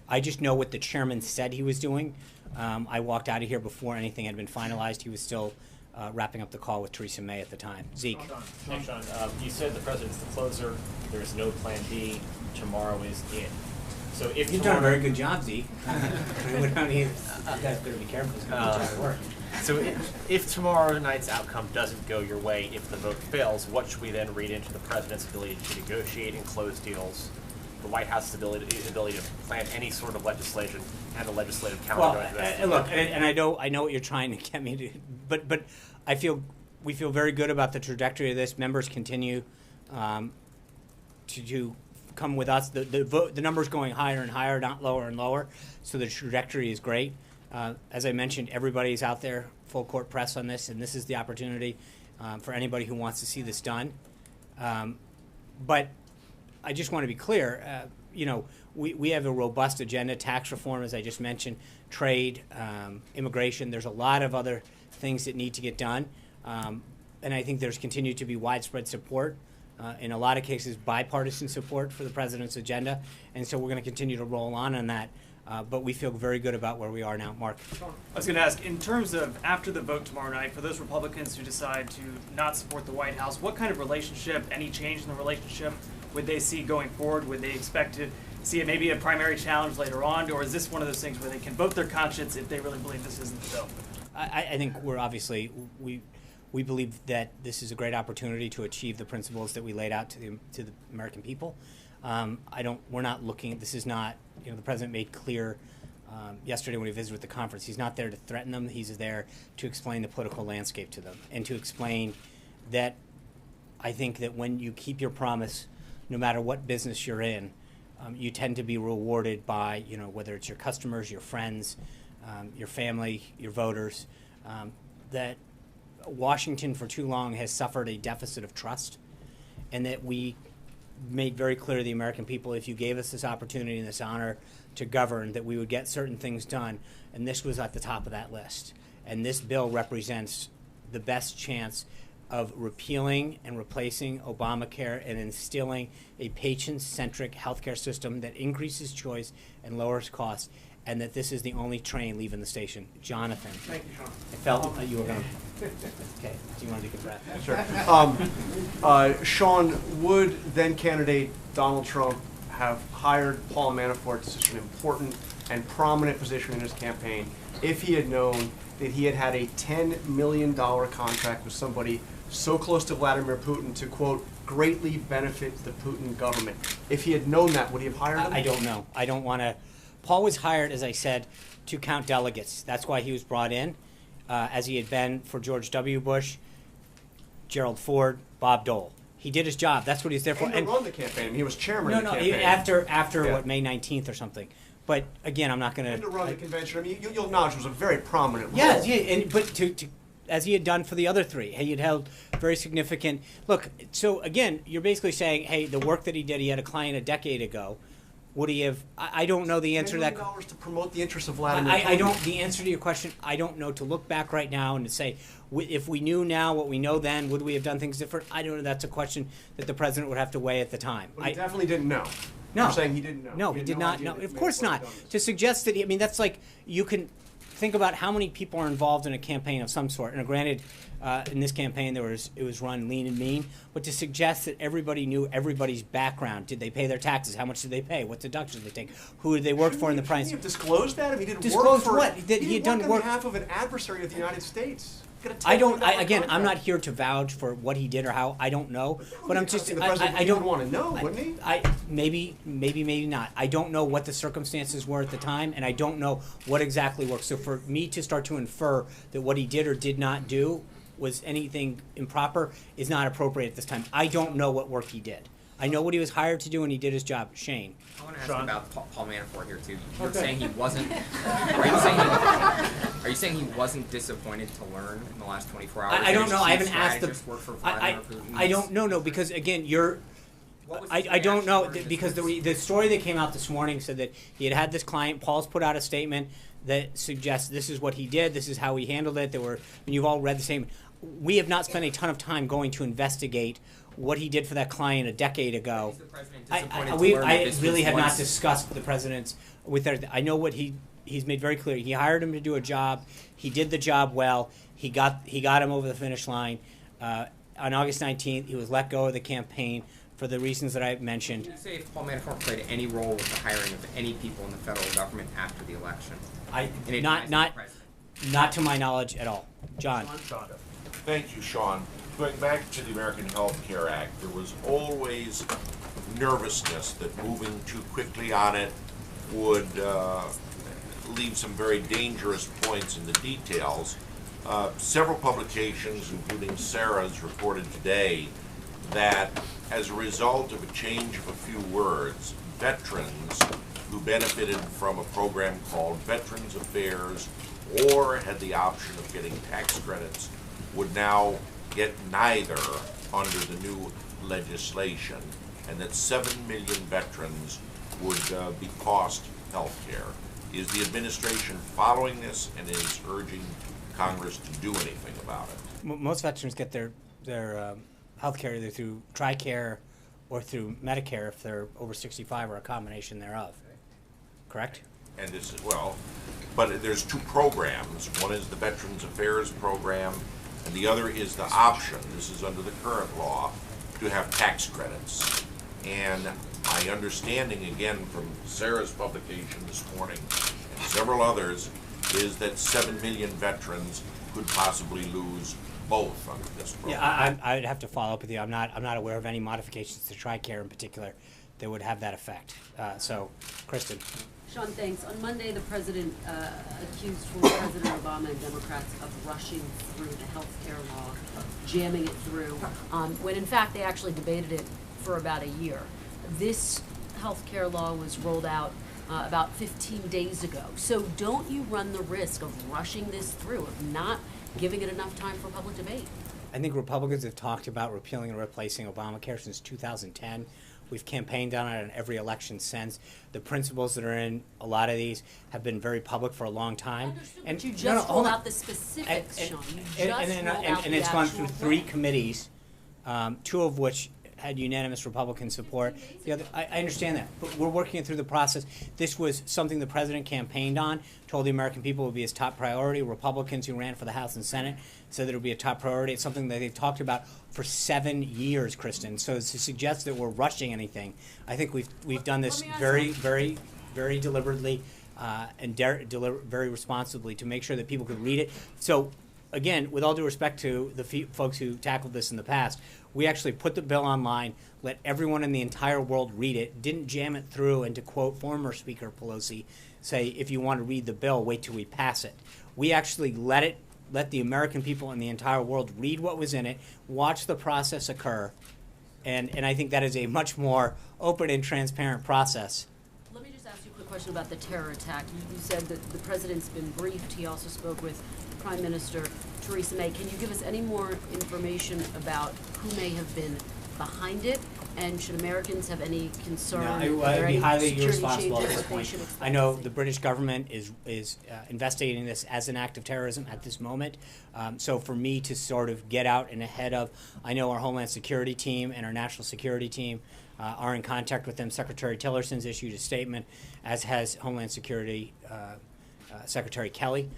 I just know what the chairman said he was doing. I walked out of here before anything had been finalized. He was still wrapping up the call with Theresa May at the time. Zeke. Hey, Sean, you said the president's the closer. There's no plan B. Tomorrow is it. So if You've done a very good job, Zeke. You guys better be careful. It's going to be hard work. So if tomorrow night's outcome doesn't go your way, if the vote fails, what should we then read into the president's ability to negotiate and close deals, the White House's ability to plan any sort of legislation, and the legislative calendar? Look, and I know what you're trying to get me to, but we feel very good about the trajectory of this. Members continue to come with us. The numbers going higher and higher, not lower and lower. So the trajectory is great. As I mentioned, everybody's out there, full court press on this, and this is the opportunity for anybody who wants to see this done. But I just want to be clear, we have a robust agenda, tax reform, as I just mentioned, trade, immigration. There's a lot of other things that need to get done. And I think there's continued to be widespread support, in a lot of cases bipartisan support for the president's agenda. And so we're going to continue to roll on that. But we feel very good about where we are now. Mark. I was going to ask, in terms of after the vote tomorrow night, for those Republicans who decide to not support the White House, what kind of relationship, any change in the relationship, would they see going forward? Would they expect to see it maybe a primary challenge later on, or is this one of those things where they can vote their conscience if they really believe this isn't the bill? I think we believe that this is a great opportunity to achieve the principles that we laid out to the American people. We're not looking. This is not. The president made clear yesterday when he visited with the conference. He's not there to threaten them. He's there to explain the political landscape to them and to explain that I think that when you keep your promise, no matter what business you're in, you tend to be rewarded by whether it's your customers, your friends, your family, your voters. That Washington for too long has suffered a deficit of trust, and that we made very clear to the American people, if you gave us this opportunity and this honor to govern, that we would get certain things done, and this was at the top of that list. And this bill represents the best chance of repealing and replacing Obamacare and instilling a patient-centric healthcare system that increases choice and lowers costs, and that this is the only train leaving the station. Jonathan. Thank you, Sean. I felt that you were going to. Okay, do you want to decompress? Sure. Sean, would then candidate Donald Trump have hired Paul Manafort to such an important and prominent position in his campaign if he had known that he had a $10 million contract with somebody so close to Vladimir Putin to, quote, greatly benefit the Putin government? If he had known that, would he have hired him? I don't know. I don't want to. Paul was hired, as I said, to count delegates. That's why he was brought in, as he had been for George W. Bush, Gerald Ford, Bob Dole. He did his job. That's what he's there for. And to run the campaign. He was chairman of the campaign. After what, May 19th or something. But again, I'm not going to. And to run the convention. I mean, you'll acknowledge it was a very prominent role. Yeah, but to as he had done for the other three, he had held very significant. Look, so again, you're basically saying, hey, the work that he did, he had a client a decade ago. Would he have? I don't know the answer to that. $10 million to promote the interests of Vladimir Putin. I don't. The answer to your question, I don't know. To look back right now and to say, if we knew now what we know then, would we have done things different? I don't know. That's a question that the president would have to weigh at the time. But he definitely didn't know. No. You're saying he didn't know. No, he did not know. Of course not. To suggest that, that's like you can think about how many people are involved in a campaign of some sort. And granted, in this campaign, it was run lean and mean. But to suggest that everybody knew everybody's background, did they pay their taxes? How much did they pay? What deductions did they take? Who did they work for in the price? He disclosed that? I mean, he didn't disclosed work for what? He did done work work on behalf of an adversary of the United States. Again, I'm not here to vouch for what he did or how. I don't know. But I'm just. I don't want to know, wouldn't he? Maybe not. I don't know what the circumstances were at the time, and I don't know what exactly worked. So for me to start to infer that what he did or did not do was anything improper is not appropriate at this time. I don't know what work he did. I know what he was hired to do, and he did his job. Shane. I want to ask Sean? about Paul Manafort here too. You're Okay. saying he wasn't. Are you saying he wasn't disappointed to learn in the last 24 hours? I don't know. I haven't asked the. Work for Vladimir Putin? I don't know. No, because again, you're. I don't know because the story that came out this morning said that he had this client. Paul's put out a statement that suggests this is what he did. This is how he handled it. And you've all read the same. We have not spent a ton of time going to investigate what he did for that client a decade ago. I really have not discussed the president's with everything. I know what he's made very clear. He hired him to do a job. He did the job well. He got him over the finish line. On August 19th, he was let go of the campaign for the reasons that I mentioned. Can you say if Paul Manafort played any role with the hiring of any people in the federal government after the election? Not to my knowledge at all. John. Thank you, Sean. Going back to the American Health Care Act, there was always nervousness that moving too quickly on it would leave some very dangerous points in the details. Several publications, including Sarah's, reported today that as a result of a change of a few words, veterans who benefited from a program called Veterans Affairs or had the option of getting tax credits would now get neither under the new legislation, and that 7 million veterans would be cost health care. Is the administration following this and is urging Congress to do anything about it? Most veterans get their health care either through TRICARE or through Medicare if they're over 65 or a combination thereof. Correct? And this is, well, but there's two programs. One is the Veterans Affairs program, and the other is the option, this is under the current law, to have tax credits. And my understanding, again, from Sarah's publication this morning and several others, is that 7 million veterans could possibly lose both under this program. Yeah, I'd have to follow up with you. I'm not aware of any modifications to TRICARE in particular that would have that effect. So, Kristen. Sean, thanks. On Monday, the president accused former President Obama and Democrats of rushing through the health care law, jamming it through, when in fact they actually debated it for about a year. This health care law was rolled out about 15 days ago. So don't you run the risk of rushing this through, of not giving it enough time for public debate? I think Republicans have talked about repealing and replacing Obamacare since 2010. We've campaigned on it in every election since. The principles that are in a lot of these have been very public for a long time. And you just rolled out the specifics, Sean. You just rolled out and the it's gone actual through 3 plan. committees, 2 of which had unanimous Republican support. The other, I understand that, but we're working through the process. This was something the president campaigned on, told the American people it would be his top priority. Republicans who ran for the House and Senate said that it would be a top priority. It's something that they've talked about for 7 years, Kristen. So to suggest that we're rushing anything, I think we've done this very, very, very deliberately and very responsibly to make sure that people could read it. So again, with all due respect to the folks who tackled this in the past, we actually put the bill online, let everyone in the entire world read it, didn't jam it through, and to quote former Speaker Pelosi, say, if you want to read the bill, wait till we pass it. We actually let the American people in the entire world read what was in it, watch the process occur, and I think that is a much more open and transparent process. Let me just ask you a quick question about the terror attack. You said that the president's been briefed. He also spoke with Prime Minister Theresa May. Can you give us any more information about who may have been behind it? And should Americans have any concern? No, Are there I'd be any highly security irresponsible at changes this that they point. should expect I know to see? the British government is investigating this as an act of terrorism at this moment. So for me to sort of get out and ahead of, I know our Homeland Security team and our National Security team are in contact with them. Secretary Tillerson's issued a statement, as has Homeland Security Secretary Kelly.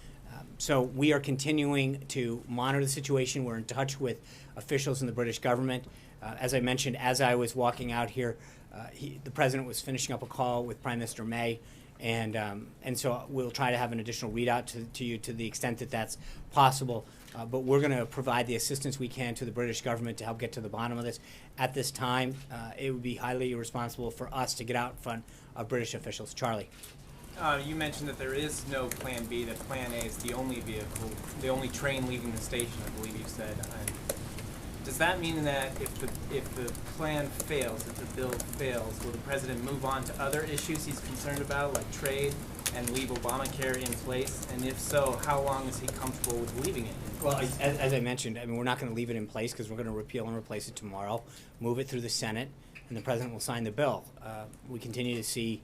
So we are continuing to monitor the situation. We're in touch with officials in the British government. As I mentioned, as I was walking out here, the president was finishing up a call with Prime Minister May, and so we'll try to have an additional readout to you to the extent that that's possible. But we're going to provide the assistance we can to the British government to help get to the bottom of this. At this time, it would be highly irresponsible for us to get out in front of British officials. Charlie. You mentioned that there is no Plan B, that Plan A is the only vehicle, the only train leaving the station, I believe you said. Does that mean that if the plan fails, if the bill fails, will the president move on to other issues he's concerned about, like trade, and leave Obamacare in place? And if so, how long is he comfortable with leaving it in place? Well, as I mentioned, I mean, we're not going to leave it in place because we're going to repeal and replace it tomorrow, move it through the Senate, and the president will sign the bill. We continue to see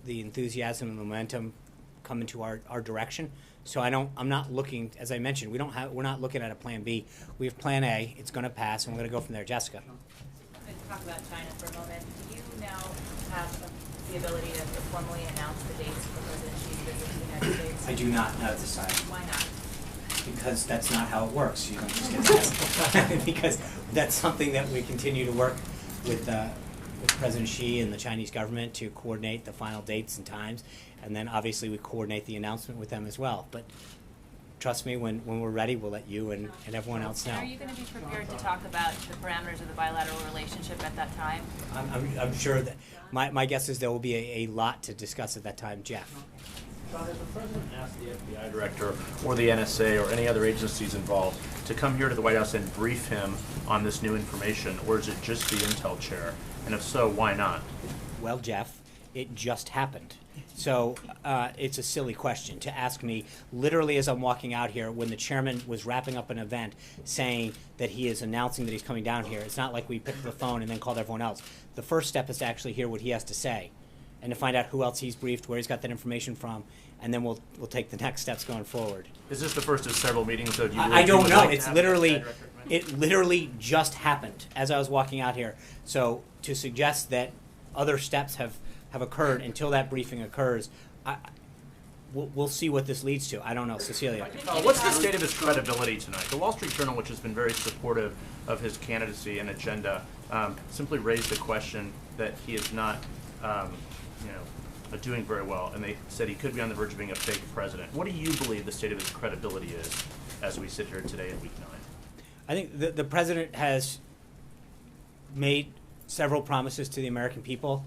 the enthusiasm and momentum come into our direction. So I'm not looking, as I mentioned, we're not looking at a Plan B. We have Plan A. It's going to pass, and we're going to go from there. Jessica. Let's talk about China for a moment. Do you now have the ability to formally announce the dates for President Xi's visit to the United States? I do not know at this time. Why not? Because that's not how it works. You don't just get to because that's something that we continue to work with President Xi and the Chinese government to coordinate the final dates and times, and then obviously we coordinate the announcement with them as well. But trust me, when we're ready, we'll let you and everyone else know. Are you going to be prepared to talk about the parameters of the bilateral relationship at that time? I'm sure that my guess is there will be a lot to discuss at that time. Jeff. John, has the president asked the FBI director or the NSA or any other agencies involved to come here to the White House and brief him on this new information, or is it just the intel chair? And if so, why not? Well, Jeff, it just happened. So it's a silly question to ask me literally as I'm walking out here when the chairman was wrapping up an event saying that he is announcing that he's coming down here. It's not like we picked up the phone and then called everyone else. The first step is to actually hear what he has to say and to find out who else he's briefed, where he's got that information from, and then we'll take the next steps going forward. Is this the first of several meetings? So do you I don't know. It's literally just happened as I was walking out here. So to suggest that other steps have occurred until that briefing occurs, we'll see what this leads to. I don't know. Cecilia. What's the state of his credibility tonight? The Wall Street Journal, which has been very supportive of his candidacy and agenda, simply raised the question that he is not doing very well, and they said he could be on the verge of being a fake president. What do you believe the state of his credibility is as we sit here today in week 9? I think the president has made several promises to the American people,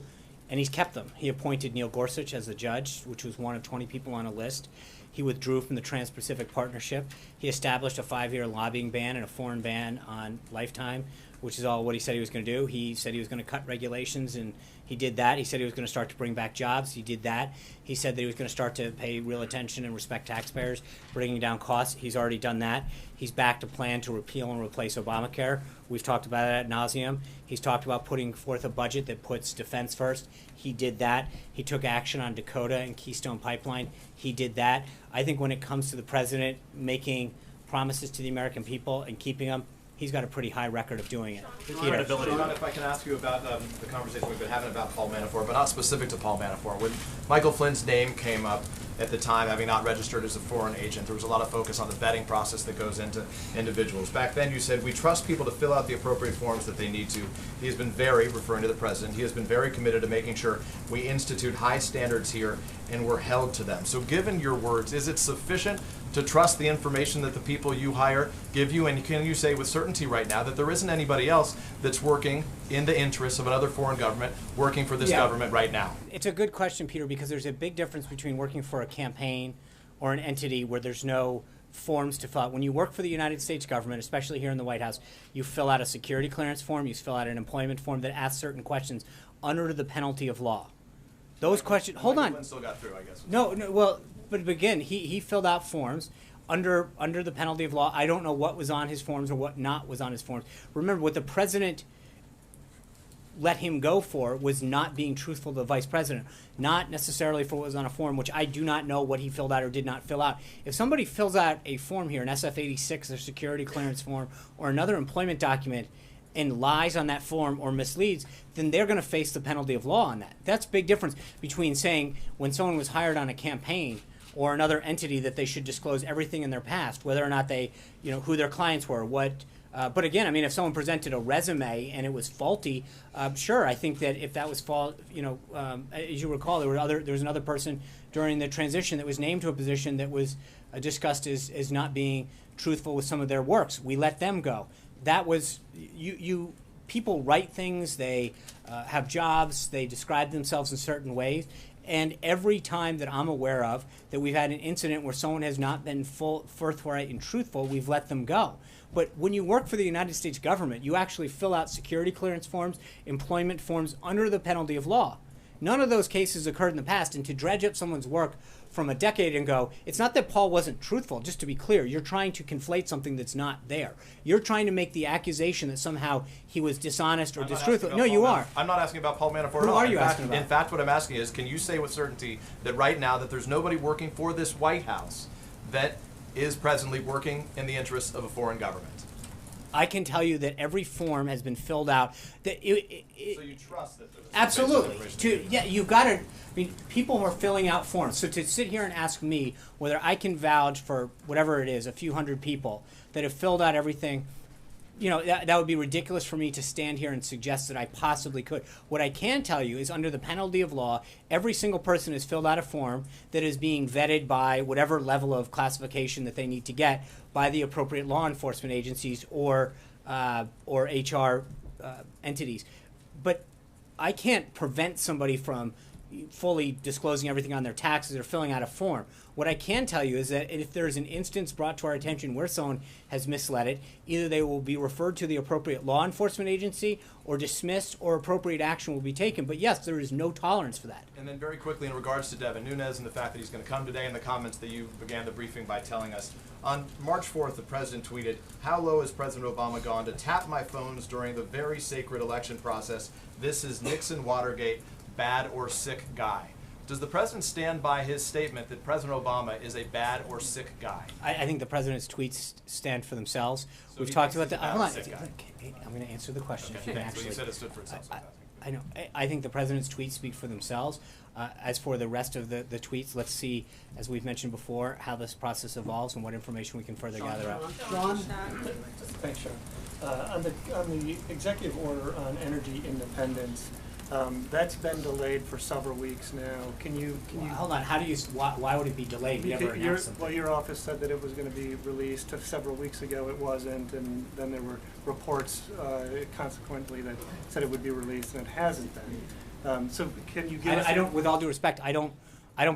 and he's kept them. He appointed Neil Gorsuch as the judge, which was one of 20 people on a list. He withdrew from the Trans-Pacific Partnership. He established a 5-year lobbying ban and a foreign ban on Lifetime, which is all what he said he was going to do. He said he was going to cut regulations, and he did that. He said he was going to start to bring back jobs. He did that. He said that he was going to start to pay real attention and respect taxpayers, bringing down costs. He's already done that. He's backed a plan to repeal and replace Obamacare. We've talked about it ad nauseum. He's talked about putting forth a budget that puts defense first. He did that. He took action on Dakota and Keystone Pipeline. He did that. I think when it comes to the president making promises to the American people and keeping them, he's got a pretty high record of doing it. Sean, if I can ask you about the conversation we've been having about Paul Manafort, but not specific to Paul Manafort. When Michael Flynn's name came up at the time, having not registered as a foreign agent, there was a lot of focus on the vetting process that goes into individuals. Back then you said, we trust people to fill out the appropriate forms that they need to. He has been referring to the president, he has been very committed to making sure we institute high standards here and we're held to them. So given your words, is it sufficient to trust the information that the people you hire give you, and can you say with certainty right now that there isn't anybody else that's working in the interests of another foreign government working for this government right now? It's a good question, Peter, because there's a big difference between working for a campaign or an entity where there's no forms to fill out. When you work for the United States government, especially here in the White House, you fill out a security clearance form, you fill out an employment form that asks certain questions under the penalty of law. Those questions, hold on. Flynn still got through, I guess. No, well, but again, he filled out forms under the penalty of law. I don't know what was on his forms or what not was on his forms. Remember, what the president let him go for was not being truthful to the vice president, not necessarily for what was on a form, which I do not know what he filled out or did not fill out. If somebody fills out a form here, an SF-86, a security clearance form, or another employment document, and lies on that form or misleads, then they're going to face the penalty of law on that. That's a big difference between saying when someone was hired on a campaign or another entity that they should disclose everything in their past, whether or not they, who their clients were, what But again, I mean, if someone presented a resume and it was faulty, sure, I think that if that was fault, as you recall, there was another person during the transition that was named to a position that was discussed as not being truthful with some of their works. We let them go. That was people write things, they have jobs, they describe themselves in certain ways. And every time that I'm aware of that we've had an incident where someone has not been forthright and truthful, we've let them go. But when you work for the United States government, you actually fill out security clearance forms, employment forms under the penalty of law. None of those cases occurred in the past, and to dredge up someone's work from a decade ago, it's not that Paul wasn't truthful. Just to be clear, you're trying to conflate something that's not there. You're trying to make the accusation that somehow he was dishonest or distruthful. No, you are. I'm not asking about Paul Manafort Who at all. are you asking about? In fact, what I'm asking is, can you say with certainty that right now that there's nobody working for this White House that is presently working in the interests of a foreign government? I can tell you that every form has been filled out. So you trust that there's absolutely. You've got to. I mean, people are filling out forms. So to sit here and ask me whether I can vouch for whatever it is, a few hundred people that have filled out everything, that would be ridiculous for me to stand here and suggest that I possibly could. What I can tell you is under the penalty of law, every single person has filled out a form that is being vetted by whatever level of classification that they need to get by the appropriate law enforcement agencies or HR entities. But I can't prevent somebody from fully disclosing everything on their taxes or filling out a form. What I can tell you is that if there's an instance brought to our attention where someone has misled it, either they will be referred to the appropriate law enforcement agency or dismissed, or appropriate action will be taken. But yes, there is no tolerance for that. And then very quickly in regards to Devin Nunes and the fact that he's going to come today and the comments that you began the briefing by telling us. On March 4th, the president tweeted, "How low has President Obama gone to tap my phones during the very sacred election process? This is Nixon Watergate, bad or sick guy." Does the president stand by his statement that President Obama is a bad or sick guy? I think the president's tweets stand for themselves. So We've he talked thinks about he's a that. bad Hold or sick on. I'm going to answer the question. Okay, so you said it stood for itself. I know. I think the president's tweets speak for themselves. As for the rest of the tweets, let's see, as we've mentioned before, how this process evolves and what information we can further gather out. Sean? Thanks, Sean. On the executive order on energy independence, that's been delayed for several weeks now. Can you Hold on. How do you? Why would it be delayed? You never announced something. Well, your office said that it was going to be released several weeks ago. It wasn't, and then there were reports consequently that said it would be released, and it hasn't been. So can you give us? I don't. With all due respect, I don't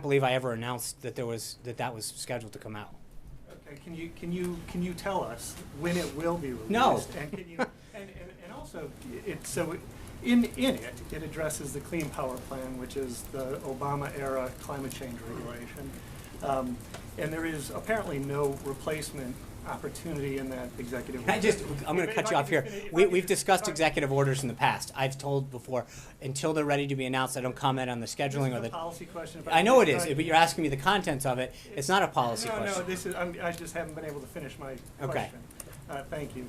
believe I ever announced that that was scheduled to come out. Okay. Can you tell us when it will be released? No. And can you and also In it addresses the Clean Power Plan, which is the Obama-era climate change regulation. And there is apparently no replacement opportunity in that executive order. I'm going to cut you off here. We've discussed executive orders in the past. I've told before, until they're ready to be announced, I don't comment on the scheduling or the policy question. I know it is, but you're asking me the contents of it. It's not a policy question. No, this is. I just haven't been able to finish my Okay. question. Thank you.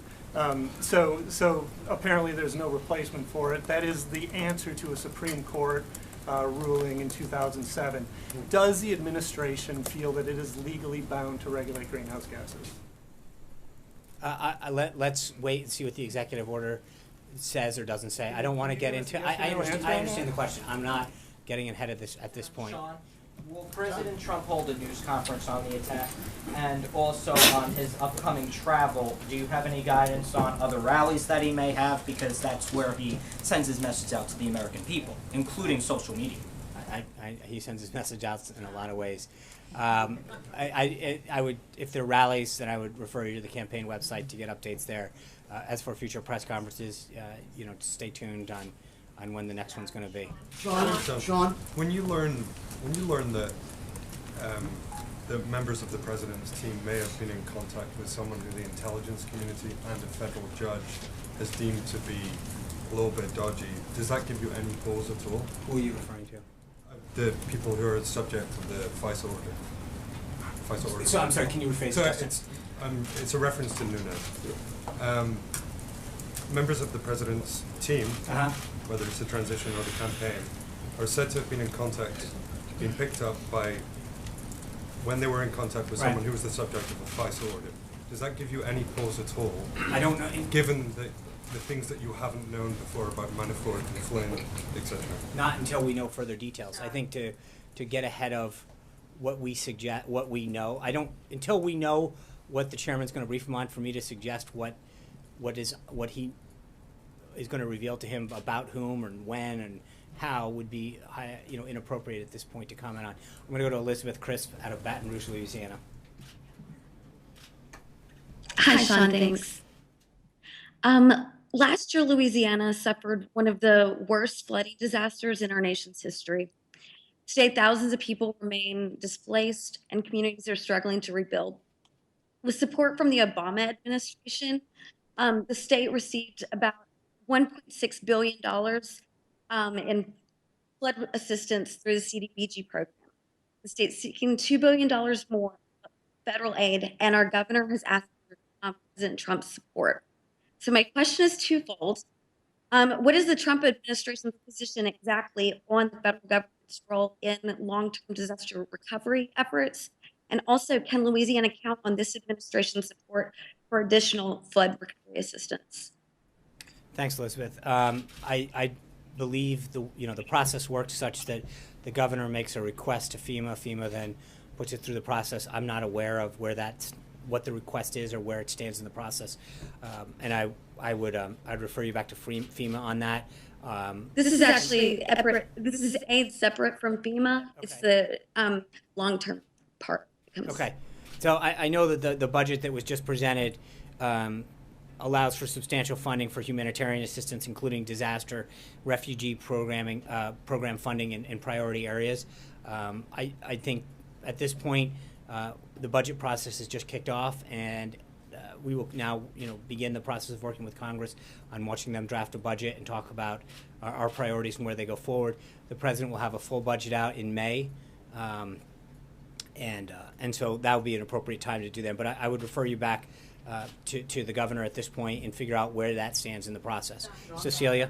So apparently there's no replacement for it. That is the answer to a Supreme Court ruling in 2007. Does the administration feel that it is legally bound to regulate greenhouse gases? Let's wait and see what the executive order says or doesn't say. I don't want to get into. I understand the question. I'm not getting ahead of this at this point. Sean, will President Trump hold a news conference on the attack, and also on his upcoming travel? Do you have any guidance on other rallies that he may have? Because that's where he sends his message out to the American people, including social media. He sends his message out in a lot of ways. I would, if there are rallies, then I would refer you to the campaign website to get updates there. As for future press conferences, stay tuned on when the next one's going to be. Sean, when you learn that the members of the president's team may have been in contact with someone who the intelligence community and a federal judge has deemed to be a little bit dodgy, does that give you any pause at all? Who are you referring to? The people who are subject to the FISA order. So I'm sorry, can you rephrase the question? It's a reference to Nunes. Members of the president's team, whether it's the transition or the campaign, are said to have been in contact, been picked up by when they were in contact with someone who was the subject of a FISA order. Does that give you any pause at all? I don't know. Given the things that you haven't known before about Manafort and Flynn, etc. Not until we know further details. I think to get ahead of what we suggest, what we know. Until we know what the chairman's going to brief him on. For me to suggest what he is going to reveal to him about whom and when and how would be inappropriate at this point to comment on. I'm going to go to Elizabeth Crisp out of Baton Rouge, Louisiana. Hi, Sean. Thanks. Last year, Louisiana suffered one of the worst flooding disasters in our nation's history. Today, thousands of people remain displaced and communities are struggling to rebuild. With support from the Obama administration, the state received about $1.6 billion in flood assistance through the CDBG program. The state's seeking $2 billion more federal aid, and our governor has asked for President Trump's support. So my question is twofold. What is the Trump administration's position exactly on the federal government's role in long-term disaster recovery efforts? And also, can Louisiana count on this administration's support for additional flood recovery assistance? Thanks, Elizabeth. I believe the process works such that the governor makes a request to FEMA. FEMA then puts it through the process. I'm not aware of what the request is or where it stands in the process, and I'd refer you back to FEMA on that. This is actually this is aid separate from FEMA. Okay. It's the long-term part. Okay, so I know that the budget that was just presented allows for substantial funding for humanitarian assistance, including disaster, refugee program funding in priority areas. I think at this point the budget process has just kicked off, and we will now begin the process of working with Congress on watching them draft a budget and talk about our priorities and where they go forward. The president will have a full budget out in May. And so that would be an appropriate time to do that. But I would refer you back to the governor at this point and figure out where that stands in the process. Cecilia?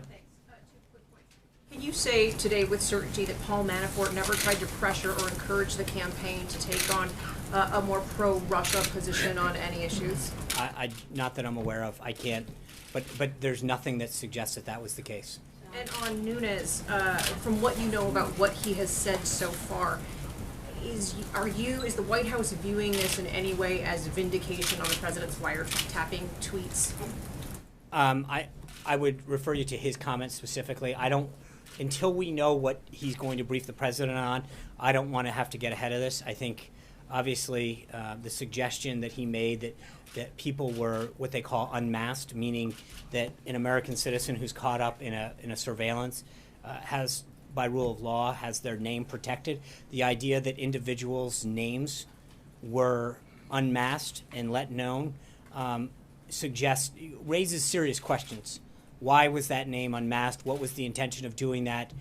Can you say today with certainty that Paul Manafort never tried to pressure or encourage the campaign to take on a more pro-Russia position on any issues? Not that I'm aware of. I can't. But there's nothing that suggests that was the case. And on Nunes, from what you know about what he has said so far, is the White House viewing this in any way as vindication on the president's wiretapping tweets? I would refer you to his comments specifically. Until we know what he's going to brief the president on, I don't want to have to get ahead of this. I think, obviously, the suggestion that he made that people were what they call unmasked, meaning that an American citizen who's caught up in a surveillance has, by rule of law, has their name protected. The idea that individuals' names were unmasked and let known raises serious questions. Why was that name unmasked? What was the intention of doing that?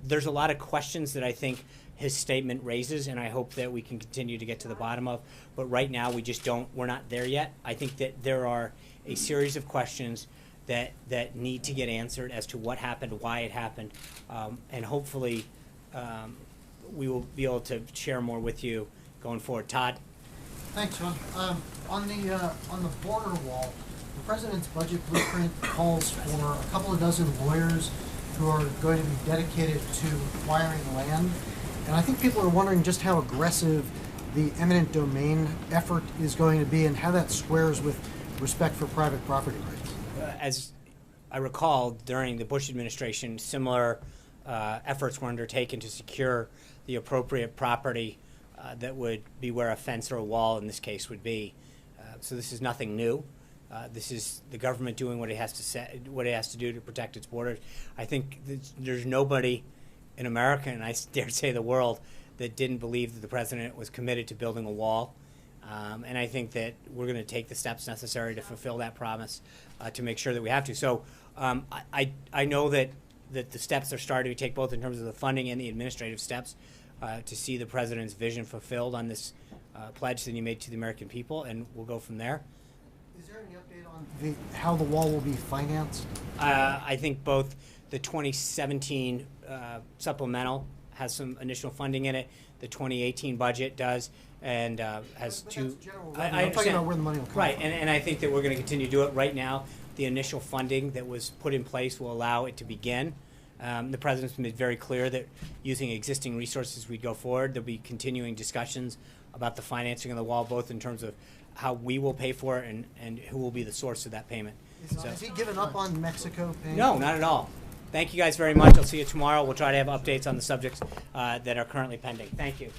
There's a lot of questions that I think his statement raises, and I hope that we can continue to get to the bottom of. But right now, we're not there yet. I think that there are a series of questions that need to get answered as to what happened, why it happened, and hopefully we will be able to share more with you going forward. Todd? Thanks, Sean. On the border wall, the president's budget blueprint calls for a couple of dozen lawyers who are going to be dedicated to acquiring land. And I think people are wondering just how aggressive the eminent domain effort is going to be and how that squares with respect for private property rights. As I recall, during the Bush administration, similar efforts were undertaken to secure the appropriate property that would be where a fence or a wall, in this case, would be. So this is nothing new. This is the government doing what it has to do to protect its borders. I think there's nobody in America, and I dare say the world, that didn't believe that the president was committed to building a wall. And I think that we're going to take the steps necessary to fulfill that promise to make sure that we have to. So I know that the steps are starting to take, both in terms of the funding and the administrative steps, to see the president's vision fulfilled on this pledge that he made to the American people, and we'll go from there. Is there any update on how the wall will be financed? I think both the 2017 supplemental has some initial funding in it. The 2018 budget does, and has But two. that's general I revenue. I'm talking understand. about where the money will come Right, from. and I think that we're going to continue to do it. Right now, the initial funding that was put in place will allow it to begin. The president's made very clear that using existing resources, we'd go forward. There'll be continuing discussions about the financing of the wall, both in terms of how we will pay for it and who will be the source of that payment. Has he given up on Mexico paying? No, not at all. Thank you guys very much. I'll see you tomorrow. We'll try to have updates on the subjects that are currently pending. Thank you.